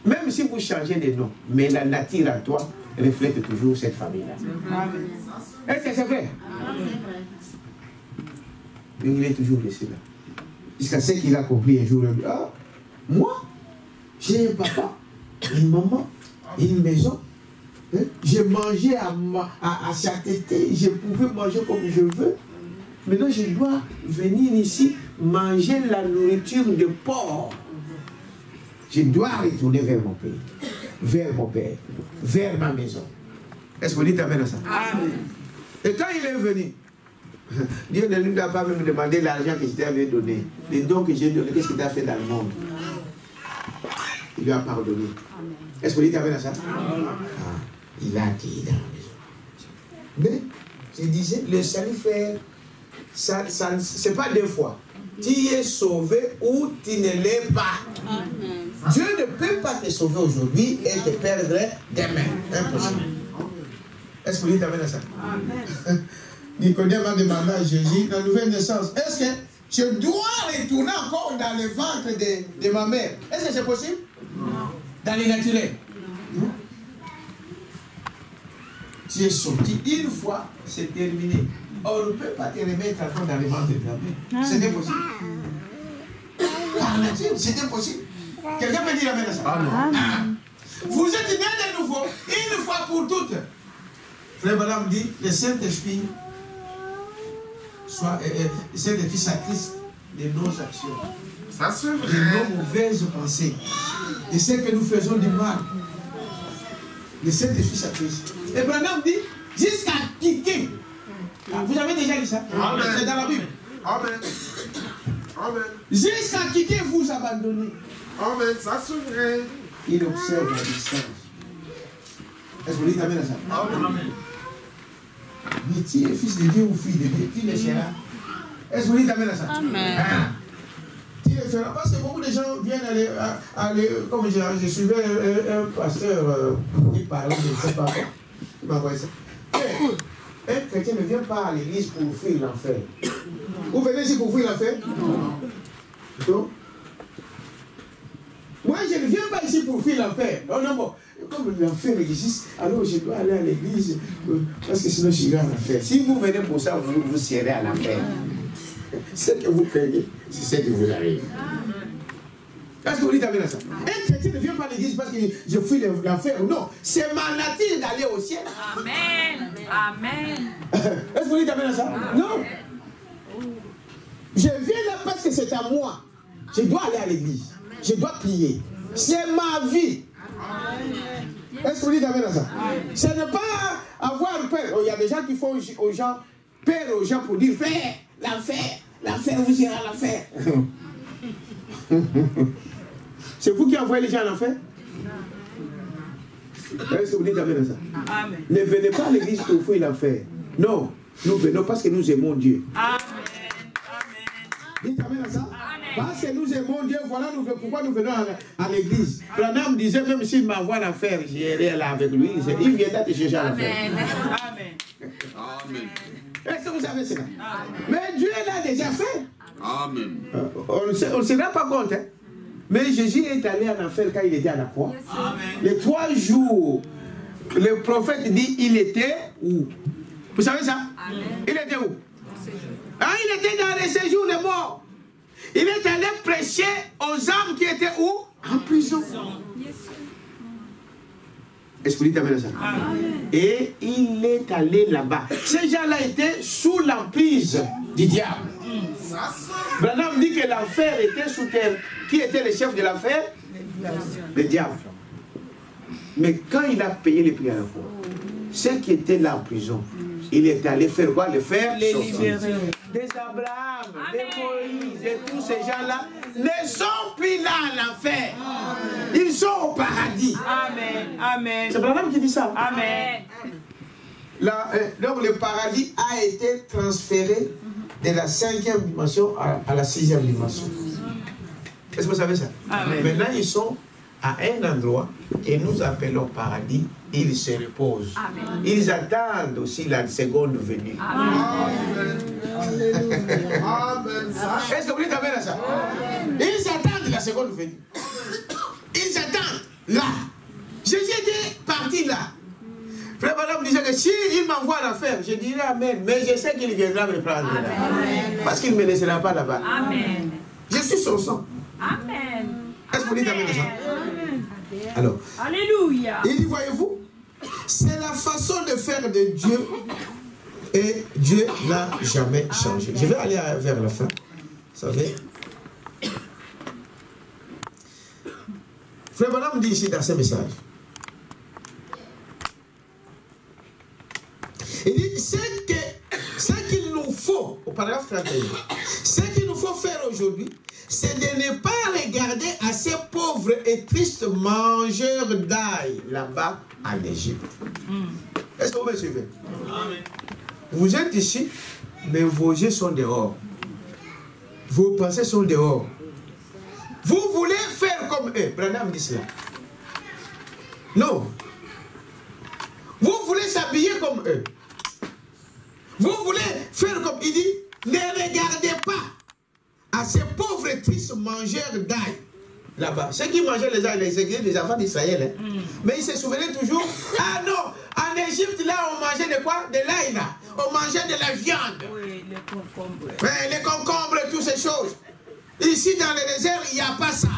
A: Même si vous changez de nom, mais la nature en toi reflète toujours cette famille-là. Est-ce que c'est vrai? Mais il est toujours resté là. Jusqu'à ce qu'il a compris un jour, il dit, ah, moi, j'ai un papa, une maman, une maison. J'ai mangé à satiété, je pouvais manger comme je veux. Maintenant, je dois venir ici manger la nourriture de porc. Je dois retourner vers mon pays, vers mon père, vers ma maison. Est-ce que vous dites amen à ça? Amen. Et quand il est venu, Dieu ne lui a pas même demandé l'argent que je t'avais donné. Les dons que j'ai donnés, qu'est-ce qu'il t'a fait dans le monde? Il lui a pardonné. Est-ce que vous dites amen à ça? Amen. Il a accueilli dans la maison. Mais, je disais, le salut, frère, c'est pas 2 fois. Tu es sauvé ou tu ne l'es pas. Amen. Dieu ne peut pas te sauver aujourd'hui et te perdre demain. Impossible. Est-ce que vous dites amen à ça? Amen. Nicodème a demandé à Jésus, la nouvelle naissance, est-ce que je dois retourner encore dans le ventre de ma mère? Est-ce que c'est possible? Non. Dans les naturels? Non. Tu es sorti une fois, c'est terminé. On ne peut pas te remettre encore dans les ventres de ta mère. C'est impossible. Par nature, c'est impossible. Quelqu'un peut dire amen à ça? Amen. Vous êtes né de nouveau, une fois pour toutes. Frère Madame dit, le Saint-Esprit soit Saint-Esprit s'attriste de nos actions.
C: Ça se vrai.
A: De nos mauvaises pensées. De ce que nous faisons du mal. Le Saint-Esprit s'attriste. Et Madame dit, jusqu'à quitter. Vous avez déjà dit ça? Amen. C'est dans la Bible.
C: Amen. Amen.
A: Jusqu'à quitter, vous abandonnez.
C: Amen. Ça se vrai.
A: Il observe la distance. Est-ce que vous dites amen à ça?
C: Amen.
A: Mais tu es fils de Dieu ou fille de Dieu, tu le seras. Est-ce que vous dites amen à ça? Amen. Tu le feras. Parce que beaucoup de gens viennent aller comme je suivais un pasteur qui parlait de je ne sais pas quoi. Il m'a envoyé ça. Un chrétien ne vient pas à l'église pour fuir l'enfer. Vous venez ici pour fuir l'enfer? Non. Moi, je ne viens pas ici pour fuir l'enfer. Non, non, bon. Comme l'enfer existe, alors je dois aller à l'église parce que sinon je suis à l'enfer. Si vous venez pour ça, vous serez à l'enfer. Ce que vous craignez, c'est ce que vous arrive. Est-ce que vous dites amen à ça? Un chrétien ne viens pas à l'église parce que je fuis l'enfer. Non, c'est ma nature d'aller au ciel.
B: Amen. Amen.
A: Est-ce que vous dites amen à ça? Non. Je viens là parce que c'est à moi. Je dois aller à l'église. Je dois prier. C'est ma vie. Est-ce que vous dites amen à ça? Ce n'est pas avoir peur. Il y a des gens qui font aux gens peur aux gens pour dire fais l'enfer vous ira à l'enfer. C'est vous qui envoyez les gens à l'enfer? Est-ce que vous dites amen à ça?
B: Amen.
A: Ne venez pas à l'église pour fuir l'enfer. Non, nous venons parce que nous aimons Dieu.
B: Amen.
A: Dites amen à ça? Parce que nous aimons Dieu, voilà pourquoi nous venons à l'église. Branham disait, même s'il m'envoie à l'enfer, j'irai là avec lui. Il viendra te chercher à l'enfer.
B: Amen.
C: Amen.
A: Est-ce que vous savez cela? Mais Dieu l'a déjà fait.
C: Amen.
A: On ne se rend pas compte. Hein? Mais Jésus est allé en enfer quand il était à la croix. Les 3 jours, le prophète dit, il était où? Vous savez ça? Il était où? Ah, il était dans les séjours des morts. Il est allé prêcher aux âmes qui étaient où? En prison. Est-ce que vous dites amen à ça? Et il est allé là-bas. Ces gens-là étaient sous l'emprise du diable. Branham dit que l'enfer était sous terre. Qui était le chef de l'enfer? Le diable. Mais quand il a payé les prix à la fois, ceux qui étaient là en prison, il est allé faire quoi? Les faire
B: Les
A: sortir.
B: libérer.
A: Des Abraham, des Moïse et tous ces gens-là ne sont plus là à l'enfer. Ils sont au paradis.
B: Amen. Amen.
A: C'est Branham qui dit ça.
B: Amen.
A: Donc le paradis a été transféré de la 5e dimension à la 6e dimension. Est-ce que vous savez ça?
B: Amen.
A: Maintenant ils sont à un endroit et nous appelons paradis. Ils se reposent.
B: Amen.
A: Ils attendent aussi la seconde venue.
C: Amen.
A: Est-ce que vous dites amen à ça? Ils attendent la seconde venue. Ils attendent là. Jésus était parti là. Frère Madame disait que si il m'envoie à l'enfer, je dirai amen. Mais je sais qu'il viendra me prendre là. Parce qu'il ne me laissera pas là-bas.
B: Amen.
A: Je suis son sang.
B: Amen.
A: Est-ce que vous dites amen à ça? Alors,
B: Alléluia.
A: il dit, voyez-vous, c'est la façon de faire de Dieu. Et Dieu n'a jamais changé. Je vais aller vers la fin. Vous savez. Frère Madame dit ici dans ce message. Il dit, ce qu'il nous faut, au paragraphe 31, ce qu'il nous faut faire aujourd'hui, c'est de ne pas regarder à ces pauvres et tristes mangeurs d'ail là-bas en Égypte. Est-ce que vous me suivez? Amen. Vous êtes ici, mais vos yeux sont dehors. Vos pensées sont dehors. Vous voulez faire comme eux. Branham dit cela. Non. Vous voulez s'habiller comme eux. Vous voulez faire comme il dit. Ne regardez pas à ces pauvres et tristes mangeurs d'ail. Là-bas. Ceux qui mangeaient les ailes, les enfants d'Israël. Hein. Mais ils se souvenaient toujours. Ah non, en Égypte, là, on mangeait de quoi? De l'ail, là. On mangeait de la viande.
B: Oui, les concombres.
A: Les concombres, toutes ces choses. Ici, dans le désert, il n'y a pas ça.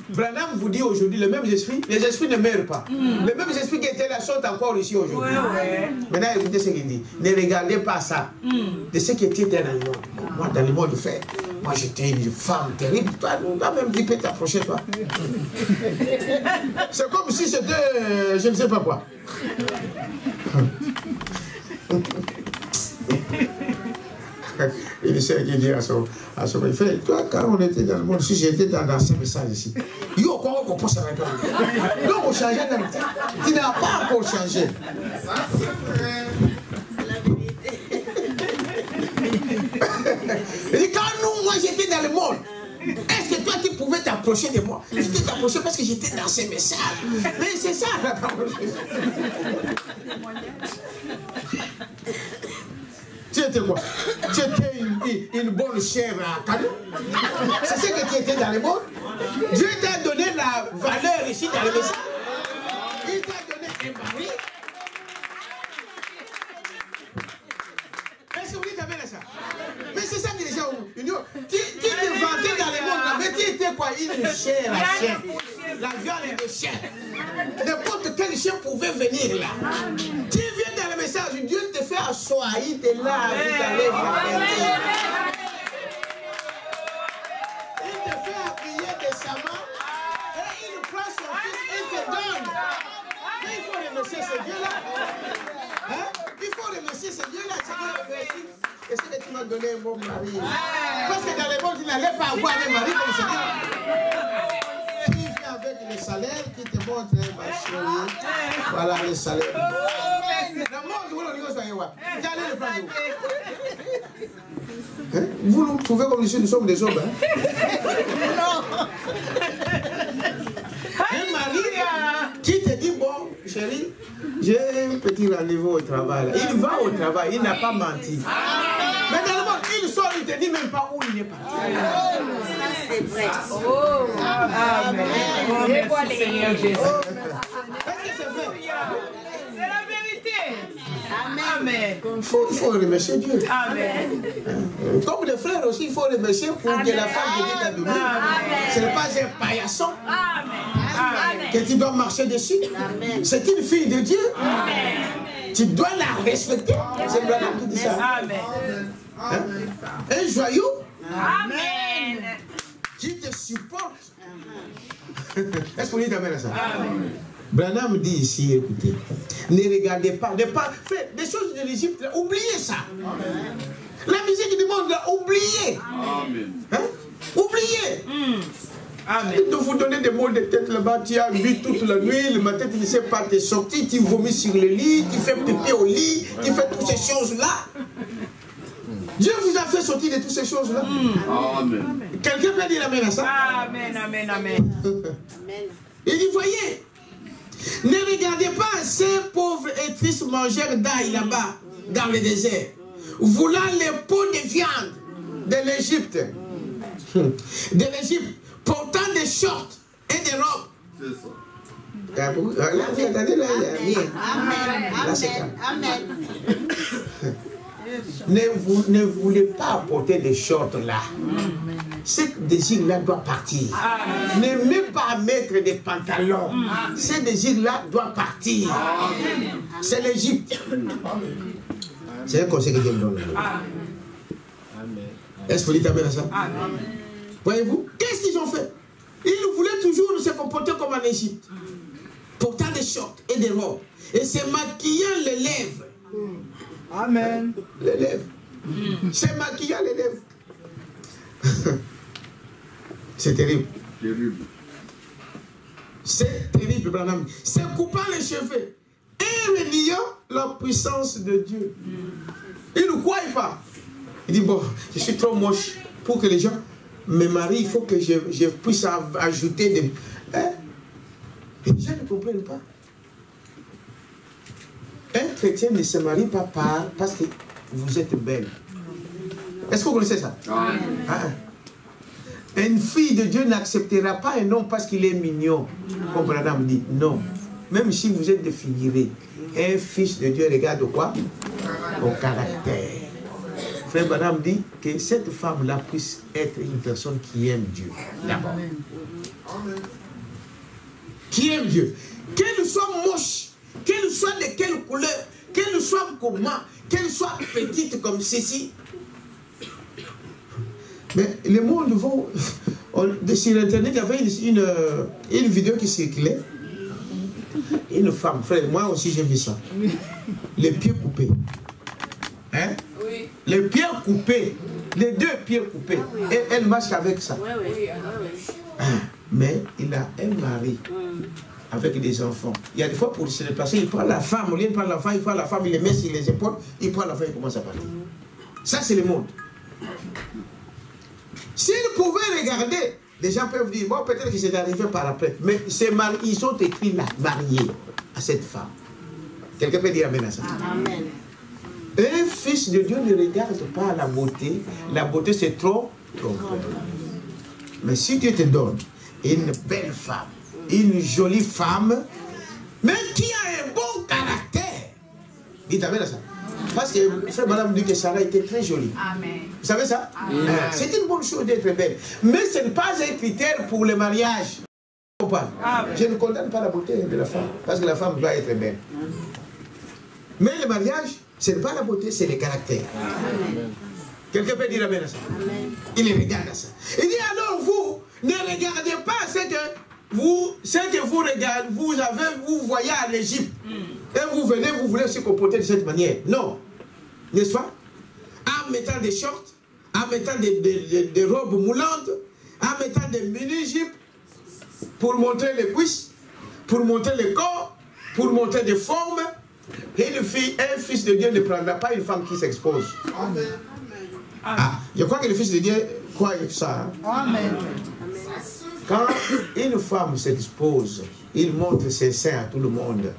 A: Branham vous dit aujourd'hui, le même esprit, les esprits ne meurent pas. Les mêmes esprits qui étaient là sont encore ici aujourd'hui. Maintenant, écoutez ce qu'il dit. Ne regardez pas ça. De ce qui était dans le monde. Moi, dans le monde fait, moi j'étais une femme terrible. Toi, même tu peux t'approcher, toi. C'est comme si c'était, je ne sais pas quoi. Il sait qu'il dit à son frère, toi, quand on était dans le monde, si j'étais dans ce message ici, il y a encore qu'on peut se répondre. Donc, on changeait dans le temps. Tu n'as pas encore changé.
C: Ça, c'est vrai.
A: Il dit, quand nous, moi, j'étais dans le monde, est-ce que toi, tu pouvais t'approcher de moi? Tu t'es approché parce que j'étais dans ces messages. Mais c'est ça, la parole. Tu étais quoi? Tu étais une bonne chair à cadeau. C'est ce que tu étais dans le monde. Dieu t'a donné la valeur ici dans le message. Il t'a donné un mari. Est-ce que vous dites amen à ça? Mais c'est ça que les gens ont. Tu te vantais dans le monde, mais tu étais quoi? Une chair à chair. la viande et le chien. N'importe quel chien pouvait venir là. Tu viens dans le message, Dieu te fait asseoir, il te lave, il t'enlève la peinture. Il te fait habiller décemment et il prend son fils et il te donne. Mais il faut remercier ce Dieu-là. Hein? Il faut remercier ce Dieu-là. Est-ce que tu m'as donné un bon mari? Parce que dans le monde, tu n'allais pas avoir un mari comme ce Dieu. Qui vient avec le salaire, qui te montre, ma chérie, voilà le salaire. Le monde, vous le savez, allez le prendre. Hein? Vous nous trouvez comme ici, nous sommes des hommes. Hein? Un mari qui te dit, bon, chérie, j'ai un petit rendez-vous au travail. Là. Il va au travail, il n'a pas menti. Mais dans le monde, il sort, il ne te dit même pas où il est parti.
D: Ça, c'est vrai.
B: Amen. Merci, Seigneur Jésus.
A: Est-ce que c'est vrai?
B: C'est la vérité. Amen.
A: Il faut remercier Dieu.
B: Amen.
A: Comme les frères aussi, il faut remercier pour que la femme de Dieu t'a donné. Ce n'est pas un paillasson que tu dois marcher dessus. C'est une fille de Dieu. Tu dois la respecter. C'est Branham qui dit ça.
B: Amen.
A: Hein? Un joyau
B: Amen.
A: qui te supporte. Est-ce qu'on dit amen à ça? Branham dit ici, écoutez, ne regardez pas, faites des choses de l'Égypte, oubliez ça. La musique du monde, oubliez.
C: Amen.
A: Hein? Oubliez.
B: Amen.
A: De vous donner des maux de tête là-bas, tu as bu toute la nuit, le matin tu ne sais pas, tu es sorti, tu vomis sur le lit, tu fais pipi au lit, tu fais toutes ces choses-là. Dieu vous a fait sortir de toutes ces choses-là.
C: Amen.
A: Quelqu'un peut dire amen à ça?
B: Amen, amen, amen.
A: Il dit, voyez, ne regardez pas ces pauvres et tristes mangeurs d'ail là-bas, dans le désert, voulant les pots de viande de l'Égypte. De l'Égypte, portant des shorts et des robes.
C: C'est ça.
A: Là, attendez, là, il y a rien. Là, c'est calme. Ne voulez pas apporter des shorts là. Ce désir-là doit partir. N'aimez pas mettre des pantalons. Ce désir-là doit partir. C'est l'Égypte. C'est un conseil que Dieu me donne. Est-ce que vous dites amen à ça? Voyez-vous, qu'est-ce qu'ils ont fait? Ils voulaient toujours se comporter comme en Égypte. Portant des shorts et des robes. Et se maquillant les lèvres.
B: Amen.
A: Les lèvres. Se maquillant les lèvres. C'est terrible.
C: Terrible.
A: C'est terrible, Branham. C'est coupant les cheveux et reniant la puissance de Dieu. Il ne croit pas. Il dit, bon, je suis trop moche pour que les gens me marient. Il faut que je puisse ajouter des... Hein? Les gens ne comprennent pas. Un chrétien ne se marie pas parce que vous êtes belle. Est-ce que vous connaissez ça? Une fille de Dieu n'acceptera pas un homme parce qu'il est mignon, comme Branham dit. Non. Même si vous êtes défiguré, un fils de Dieu regarde quoi? Au caractère. Frère Branham dit que cette femme-là puisse être une personne qui aime Dieu. D'abord. Qui aime Dieu. Qu'elle soit moche, qu'elle soit de quelle couleur, qu'elle soit comment, qu'elle soit petite comme ceci. Mais le monde vont... Sur Internet, il y avait une vidéo qui circulait. Une femme, frère, moi aussi j'ai vu ça. Les pieds coupés. Hein? Oui. Les pieds coupés. Les deux pieds coupés. Et elle marche avec ça. Mais il a un mari. Avec des enfants. Il y a des fois pour se déplacer, il prend la femme, au lieu de prendre l'enfant, il prend la femme, il les met sur les épaules, il prend l'enfant, il commence à parler. Ça, c'est le monde. S'ils pouvaient regarder, les gens peuvent dire, bon, peut-être que c'est arrivé par après, mais ils sont écrits là, mariés à cette femme. Quelqu'un peut dire amen à ça? Amen. Un fils de Dieu ne regarde pas la beauté. La beauté, c'est trop trompeur. Mais si Dieu te donne une belle femme, une jolie femme, mais qui a un bon caractère. Dites amen à ça. Parce que frère Madame dit que Sarah était très jolie. Amen. Vous savez ça? C'est une bonne chose d'être belle. Mais ce n'est pas un critère pour le mariage. Vous pas? Je ne condamne pas la beauté de la femme, parce que la femme doit être belle. Mais le mariage, ce n'est pas la beauté, c'est le caractère. Quelqu'un peut dire amen à ça? Il regarde à ça. Il dit alors vous, ne regardez pas ce que vous regardez, vous voyez à l'Égypte. Et vous venez, vous voulez se comporter de cette manière. Non. N'est-ce pas? En mettant des shorts, en mettant des robes moulantes, en mettant des mini-jupes pour montrer les cuisses, pour montrer le corps, pour montrer des formes. Et un fils de Dieu ne prendra pas une femme qui s'expose. Ah, je crois que le fils de Dieu croit ça. Amen. Quand une femme s'expose, il montre ses seins à tout le monde.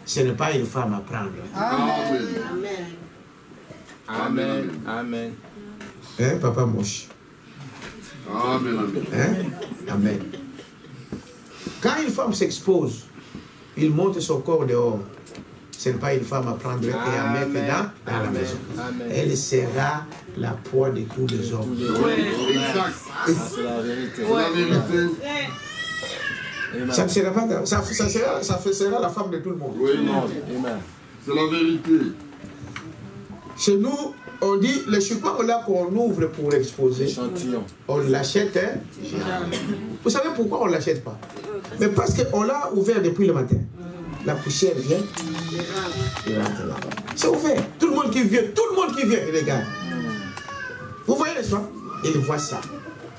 A: Ce n'est pas une femme à prendre.
C: Amen.
E: Amen. Amen.
A: Hein, papa moche.
C: Amen.
A: Hein? Amen. Quand une femme s'expose, il montre son corps dehors. Ce n'est pas une femme à prendre et à mettre dans la maison.
E: Amen.
A: Elle sera la proie de tous les hommes.
C: Exact.
E: C'est la vérité.
C: C'est la vérité.
A: Ça ne sera pas, ça sera la femme de tout le monde.
C: Oui,
E: Amen.
C: c'est la vérité.
A: Chez nous, on dit, le chocolat qu'on ouvre pour exposer,
E: Échantillon.
A: on l'achète. Vous savez pourquoi on ne l'achète pas? Mais parce qu'on l'a ouvert depuis le matin. La poussière vient, il rentre là. C'est ouvert. Tout le monde qui vient, il regarde. Vous voyez, n'est-ce pas? Il voit ça.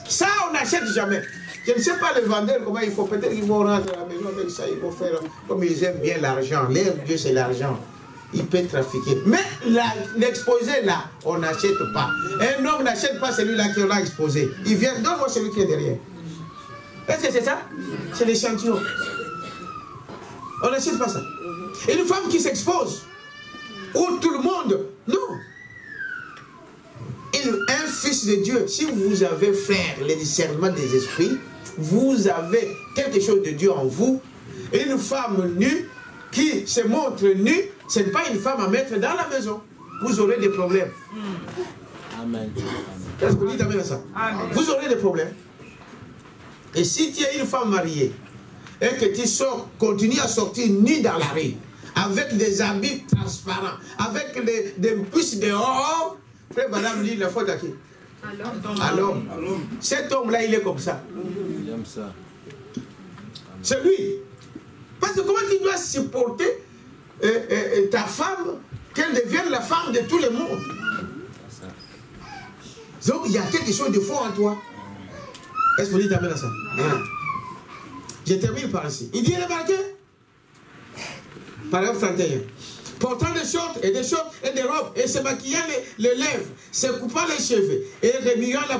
A: Ça, on n'achète jamais. Je ne sais pas les vendeurs comment il faut. Peut-être qu'ils vont rentrer à la maison avec ça, ils vont faire comme ils aiment bien l'argent. Leur Dieu, c'est l'argent. Il peut trafiquer. Mais l'exposé là, on n'achète pas. Un homme n'achète pas celui-là qui l'a exposé. Il vient, donne-moi celui qui est derrière. Est-ce que c'est ça? C'est l'échantillon. On n'achète pas ça. Une femme qui s'expose, où tout le monde, non. Un fils de Dieu, si vous avez, frère, le discernement des esprits, vous avez quelque chose de Dieu en vous. Une femme nue qui se montre nue, ce n'est pas une femme à mettre dans la maison. Vous aurez des problèmes.
E: Amen.
A: Est-ce que vous dites amen à ça? Amen. Vous aurez des problèmes. Et si tu es une femme mariée, et que tu sors, continue à sortir nue dans la rue, avec des habits transparents, avec des cuisses dehors, frère, madame dit la faute à qui? À l'homme. Cet homme-là, il est comme ça.
E: Il aime ça.
A: C'est lui. Parce que comment tu dois supporter ta femme, qu'elle devienne la femme de tout le monde? Donc, il y a quelque chose de fort en toi. Est-ce que vous dites amen à ça? Je termine par ici. Il dit, remarquez, paragraphe 31. Portant des shorts et des robes, et se maquillant les lèvres, se coupant les cheveux, et reniant la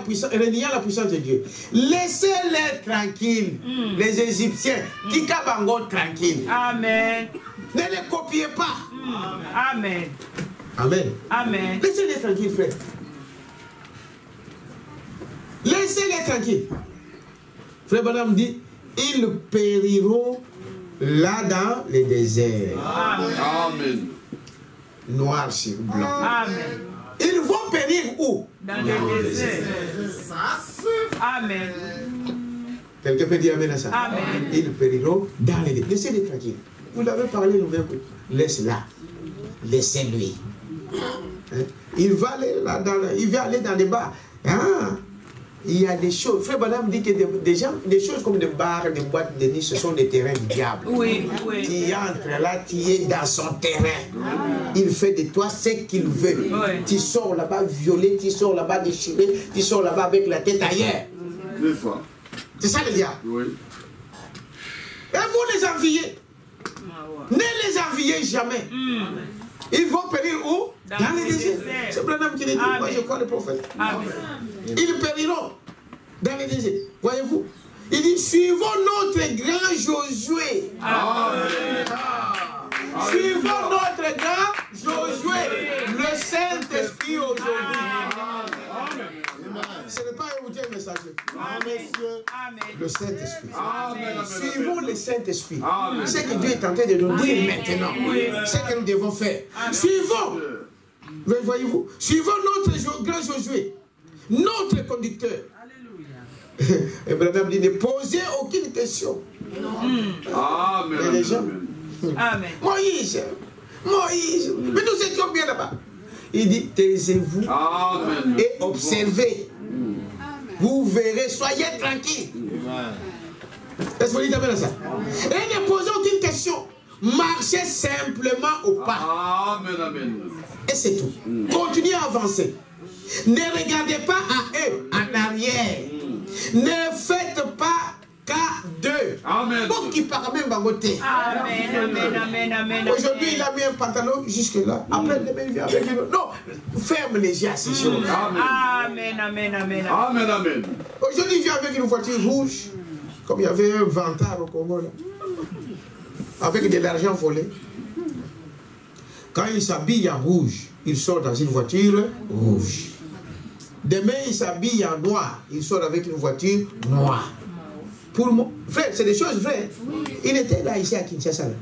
A: puissance de Dieu. Laissez-les tranquilles, les Égyptiens, Kikabango tranquilles.
B: Amen.
A: Ne les copiez pas.
B: Amen.
A: Amen.
B: Amen.
A: Laissez-les tranquilles, frère. Laissez-les tranquilles. Frère Branham dit, ils périront là dans le désert.
C: Amen.
A: Noir sur blanc.
B: Amen.
A: Ils vont périr où?
B: Dans le désert. Amen.
A: Quelqu'un peut dire amen à ça?
B: Amen.
A: Ils périront dans le désert. Laissez-les tranquilles. Vous l'avez parlé, nous verrons. Laisse-la. Laissez-lui. Hein? Il va aller là il va aller dans les bars. Hein? Il y a des choses. Frère Branham dit que des choses comme des bars, des boîtes de nuit, ce sont des terrains du diable.
B: Oui, oui.
A: Tu entres là, tu es dans son terrain. Il fait de toi ce qu'il veut.
B: Oui.
A: Tu sors là-bas violé, tu sors là-bas déchiré, tu sors là-bas avec la tête ailleurs.
C: C'est ça.
A: C'est ça le diable.
C: Oui.
A: Et vous les enviez. Ne les enviez jamais. Ils vont périr où? Dans le désert. C'est Branham qui le dit. Moi, je crois le prophète.
B: Amen.
A: Ils périront dans le désert. Voyez-vous? Il dit, suivons notre grand Josué.
C: Amen.
A: Suivons notre grand Josué. Le Saint-Esprit aujourd'hui. Ce n'est pas un outil messager.
B: Amen.
A: Le Saint-Esprit.
C: Amen.
A: Suivons le Saint-Esprit.
C: Amen.
A: Ce que Dieu est en train de nous dire maintenant. Ce que nous devons faire. Suivons. Voyez-vous? Suivons notre grand Josué. Notre conducteur. Et Branham dit, ne posez aucune question.
C: Amen.
A: Et les gens,
B: Amen.
A: Moïse, mais nous étions bien là-bas. Il dit, taisez-vous
C: Amen.
A: et observez. Vous verrez, soyez tranquilles. Est-ce que vous dites amen à ça? Et ne posez aucune question. Marchez simplement au pas.
C: Amen, amen.
A: Et c'est tout. Continuez à avancer. Ne regardez pas à eux, en arrière. Ne faites pas cas d'eux.
C: Amen.
A: Bon qui parle même bangoté.
B: Amen, amen, amen, amen.
A: Aujourd'hui, il a mis un pantalon jusque-là. Après, il vient avec une autre. Non, ferme les yeux à ces choses.
B: Amen, amen, amen.
C: Amen, amen.
A: Aujourd'hui, il vient avec une voiture rouge. Comme il y avait un vantard au Congo, là. Avec de l'argent volé. Quand il s'habille en rouge, il sort dans une voiture rouge. Demain, il s'habille en noir, il sort avec une voiture noire. Pour moi, frère, c'est des choses vraies. Il était là, ici à Kinshasa. Là.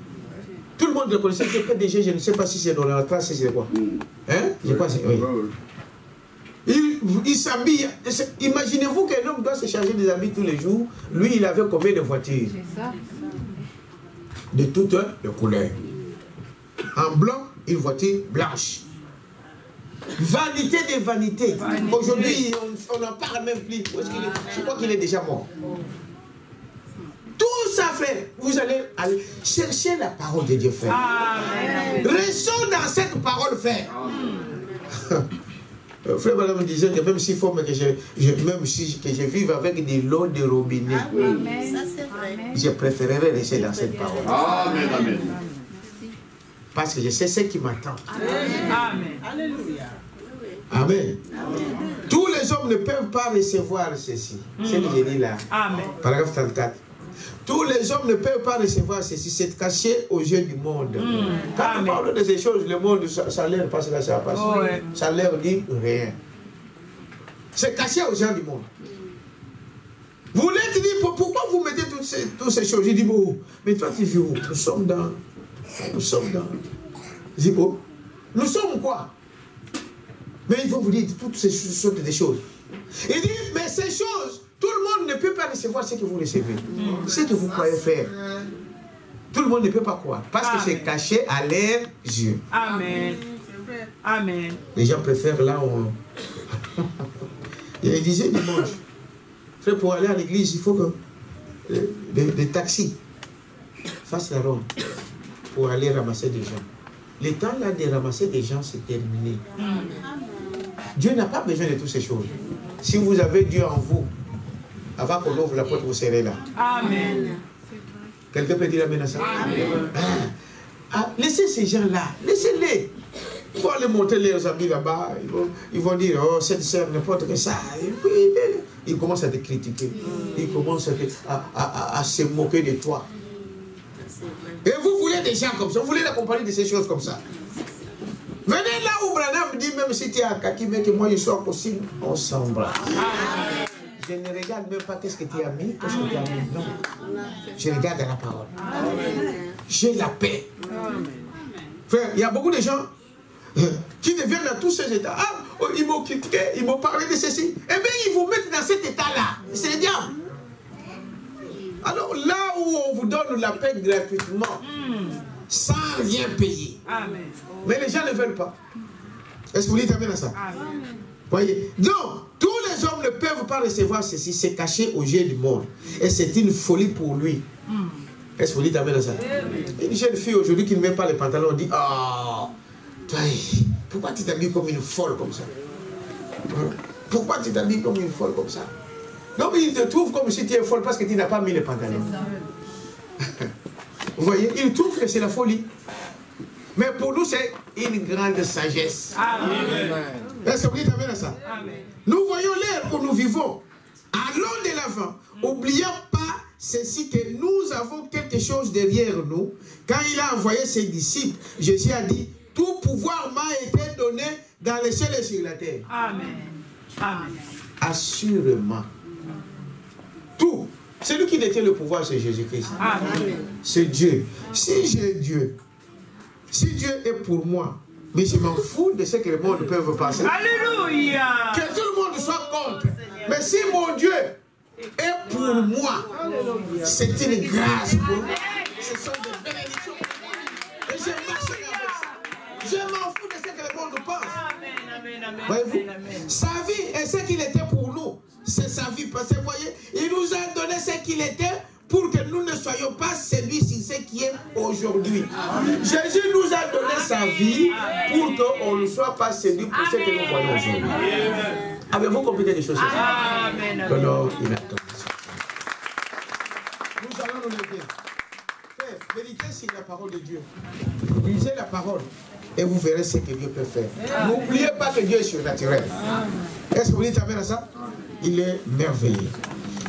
A: Tout le monde le connaissait, il était PDG, je ne sais pas si c'est dans la classe, c'est quoi. Hein? Je crois que c'est. Oui. Il s'habille. Imaginez-vous qu'un homme doit se changer des habits tous les jours. Lui, il avait combien de voitures? De toutes les couleurs. En blanc, une voiture blanche. Vanité des vanités. Aujourd'hui, on n'en parle même plus. Je crois qu'il est déjà mort. Tout ça, frère, vous allez aller chercher la parole de Dieu, frère. Restons dans cette parole, frère. Frère Madame me disait que même s'il faut que je vive avec de l'eau de robinet,
D: Ça, c'est vrai.
A: je préférerais rester dans cette parole.
C: Amen, amen.
A: Parce que je sais ce qui m'attend.
B: Amen. Alléluia.
A: Amen. Tous les hommes ne peuvent pas recevoir ceci. C'est ce que j'ai dit là.
B: Amen.
A: Paragraphe 34. Tous les hommes ne peuvent pas recevoir ceci. C'est caché aux yeux du monde. Quand on parle de ces choses, le monde, ça leur passe là, ça passe. Ça leur dit rien. C'est caché aux gens du monde. Vous voulez te dire, pourquoi vous mettez toutes ces choses? Je dis, bon, mais toi tu vis où? Nous sommes dans... Je dis, bon, nous sommes quoi? Mais il faut vous dire toutes ces sortes de choses. Il dit, mais ces choses, tout le monde ne peut pas recevoir ce que vous recevez. Ce que vous croyez faire. Tout le monde ne peut pas croire. Parce que c'est caché à leurs yeux.
B: Amen. Amen.
A: Les gens préfèrent là où... Il disait dimanche, frère, pour aller à l'église, il faut que des taxis fassent la ronde pour aller ramasser des gens. Le temps là de ramasser des gens, c'est terminé. Dieu n'a pas besoin de toutes ces choses. Si vous avez Dieu en vous, avant qu'on ouvre la porte, vous serez là.
B: Amen.
A: Quelqu'un peut dire amen à ça? Amen. Laissez ces gens-là, laissez-les. Il faut aller montrer leurs amis là-bas. Ils vont dire, oh, cette sœur, n'importe que ça. Et puis, ils commencent à te critiquer. Ils commencent à se moquer de toi. Et vous voulez des gens comme ça, vous voulez l'accompagner de ces choses comme ça. Venez là où Branham dit, même si tu es à Kaki, mais que moi je sois possible, on s'embrasse. Je ne regarde même pas qu'est-ce que tu as mis, qu'est-ce que tu as mis. Non. Je regarde la parole. J'ai la paix. Frère, il y a beaucoup de gens qui deviennent dans tous ces états. Ah, ils m'ont critiqué, ils m'ont parlé de ceci. Eh bien, ils vous mettent dans cet état-là. C'est le diable. Alors, là où on vous donne la paix gratuitement, sans rien payer.
B: Amen.
A: Mais les gens ne veulent pas. Est-ce que vous dites amen à ça?
B: Amen.
A: Voyez. Donc, tous les hommes ne peuvent pas recevoir ceci. C'est caché aux yeux du monde. Et c'est une folie pour lui. Est-ce que vous dites amen à ça? Une jeune fille aujourd'hui qui ne met pas les pantalons dit, oh, toi, pourquoi tu t'habilles comme une folle comme ça? Pourquoi tu t'habilles comme une folle comme ça? Donc il te trouve comme si tu es folle parce que tu n'as pas mis les pantalons. Vous voyez, il trouve que c'est la folie. Mais pour nous, c'est une grande sagesse.
B: Amen.
A: Est-ce que vous dites amen à ça?
B: Amen.
A: Nous voyons l'ère où nous vivons. Allons de l'avant. N'oublions pas ceci, que nous avons quelque chose derrière nous. Quand il a envoyé ses disciples, Jésus a dit, tout pouvoir m'a été donné dans les cieux et sur la terre.
B: Amen. Amen.
A: Assurément. Tout. Celui qui détient le pouvoir, c'est Jésus-Christ. C'est Dieu. Si j'ai Dieu, si Dieu est pour moi, mais je m'en fous de ce que le monde peut penser.
B: Alléluia.
A: Que tout le monde soit contre. Mais si mon Dieu Et pour moi, c'est une grâce pour moi. Ce sont des bénédictions. Et je marche avec ça. Je m'en fous de ce que le monde pense. Voyez-vous, sa vie et ce qu'il était pour nous, c'est sa vie. Parce que vous voyez, il nous a donné ce qu'il était pour que nous ne soyons pas séduits sur ce qui est aujourd'hui. Jésus nous a donné sa vie pour qu'on ne soit pas séduit pour ce que nous voyons aujourd'hui. Avez-vous compris des choses? Alors, il attend. Nous allons nous lever. Méditez sur la parole de Dieu. Lisez la parole et vous verrez ce que Dieu peut faire. N'oubliez pas que Dieu est surnaturel. Est-ce que vous dites amen à ça? Il est merveilleux.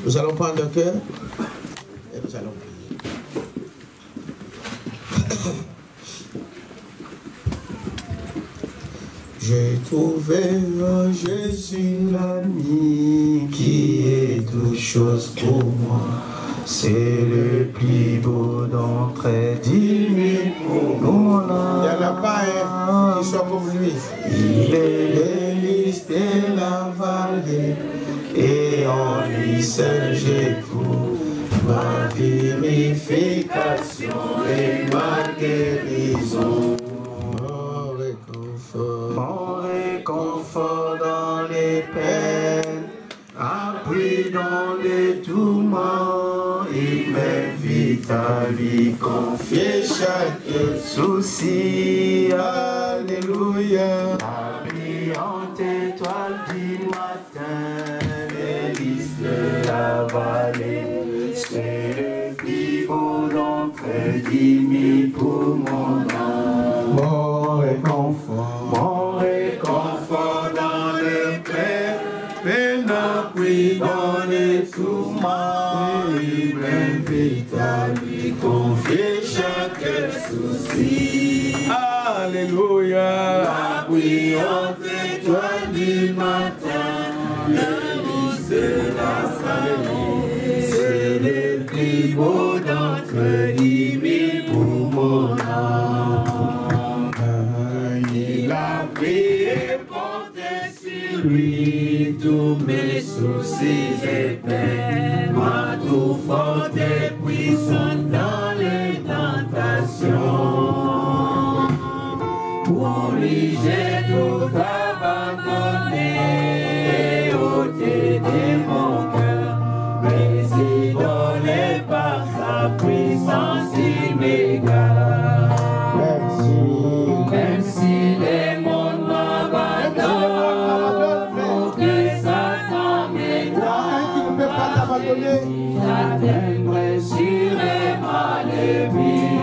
A: Nous allons prendre un cœur et nous allons prier. J'ai trouvé en Jésus l'ami qui est toute chose pour moi. C'est le plus beau d'entre 10 000 pour nous. Il n'y en a pas un qui soit comme lui. Il est l'hélice de la vallée et en lui seul j'ai tout. Ma purification et ma guérison. Mon réconfort dans les peines, appris dans les tourments, il m'invite à lui confier chaque souci. Alléluia. La brillante étoile du matin, l'hélice de la vallée, c'est le plus beau d'entre 10 000 pour mon âme. Mon réconfort dans le cœur, peine appris dans les tourments, il m'invite à lui confier chaque souci. Alléluia. La brillante étoile du matin, l'hélice de la vallée, c'est le plus beau d'entre 10 000 pour mon âme. Il a pris et porté sur lui tous mes soucis et peines, m'a tout forte et puissante dans les tentations. Pour lui j'ai tout abandonné, ôté de mon cœur, mais il donné par sa puissance immédiate. Même si les mondes m'abandonnent, pour que Satan m'étonne, j'atteindrai sûrement les vies.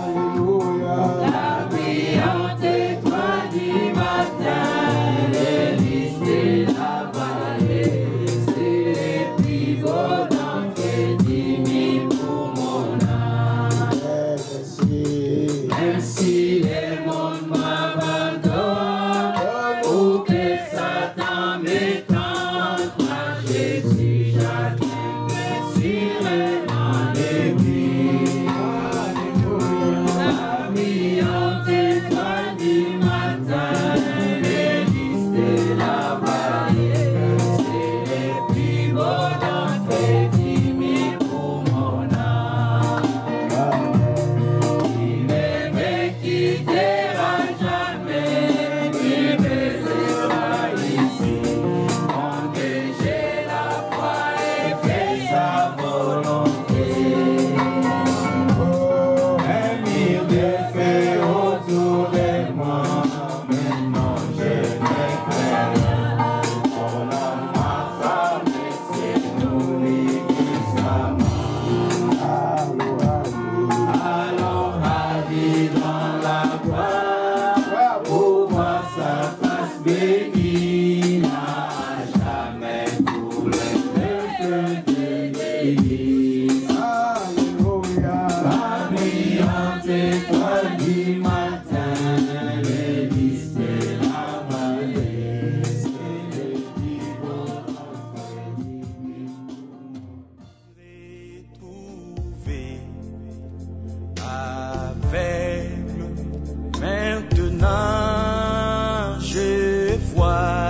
A: Alléluia. La brillante étoile du matin, l'hélice de la vallée, c'est le plus beau d'entre 10 000 pour mon âme. Même si les mondes m'abandonnent, pour que Satan m'étende, moi Jésus j'atteindrai sûrement les vies. La brillante étoile du matin, l'hélice de la vallée, c'est le plus beau d'entre 10 000 pour mon âme. Il ne me quittera jamais, il me laissera ici. Quand j'ai la foi et fait sa volonté. Un mur de feu autour de moi, maintenant je ne crains rien. Pour l'homme, ma femme, c'est nous l'église alors ravi dans la gloire, pour voir sa face bénie, n'a jamais pour le peuple de l'église. Alléluia. La brillante étoile du matin, l'hélice de la vallée, c'est le plus beau d'entre 10
F: 000. Aveugle, maintenant je vois.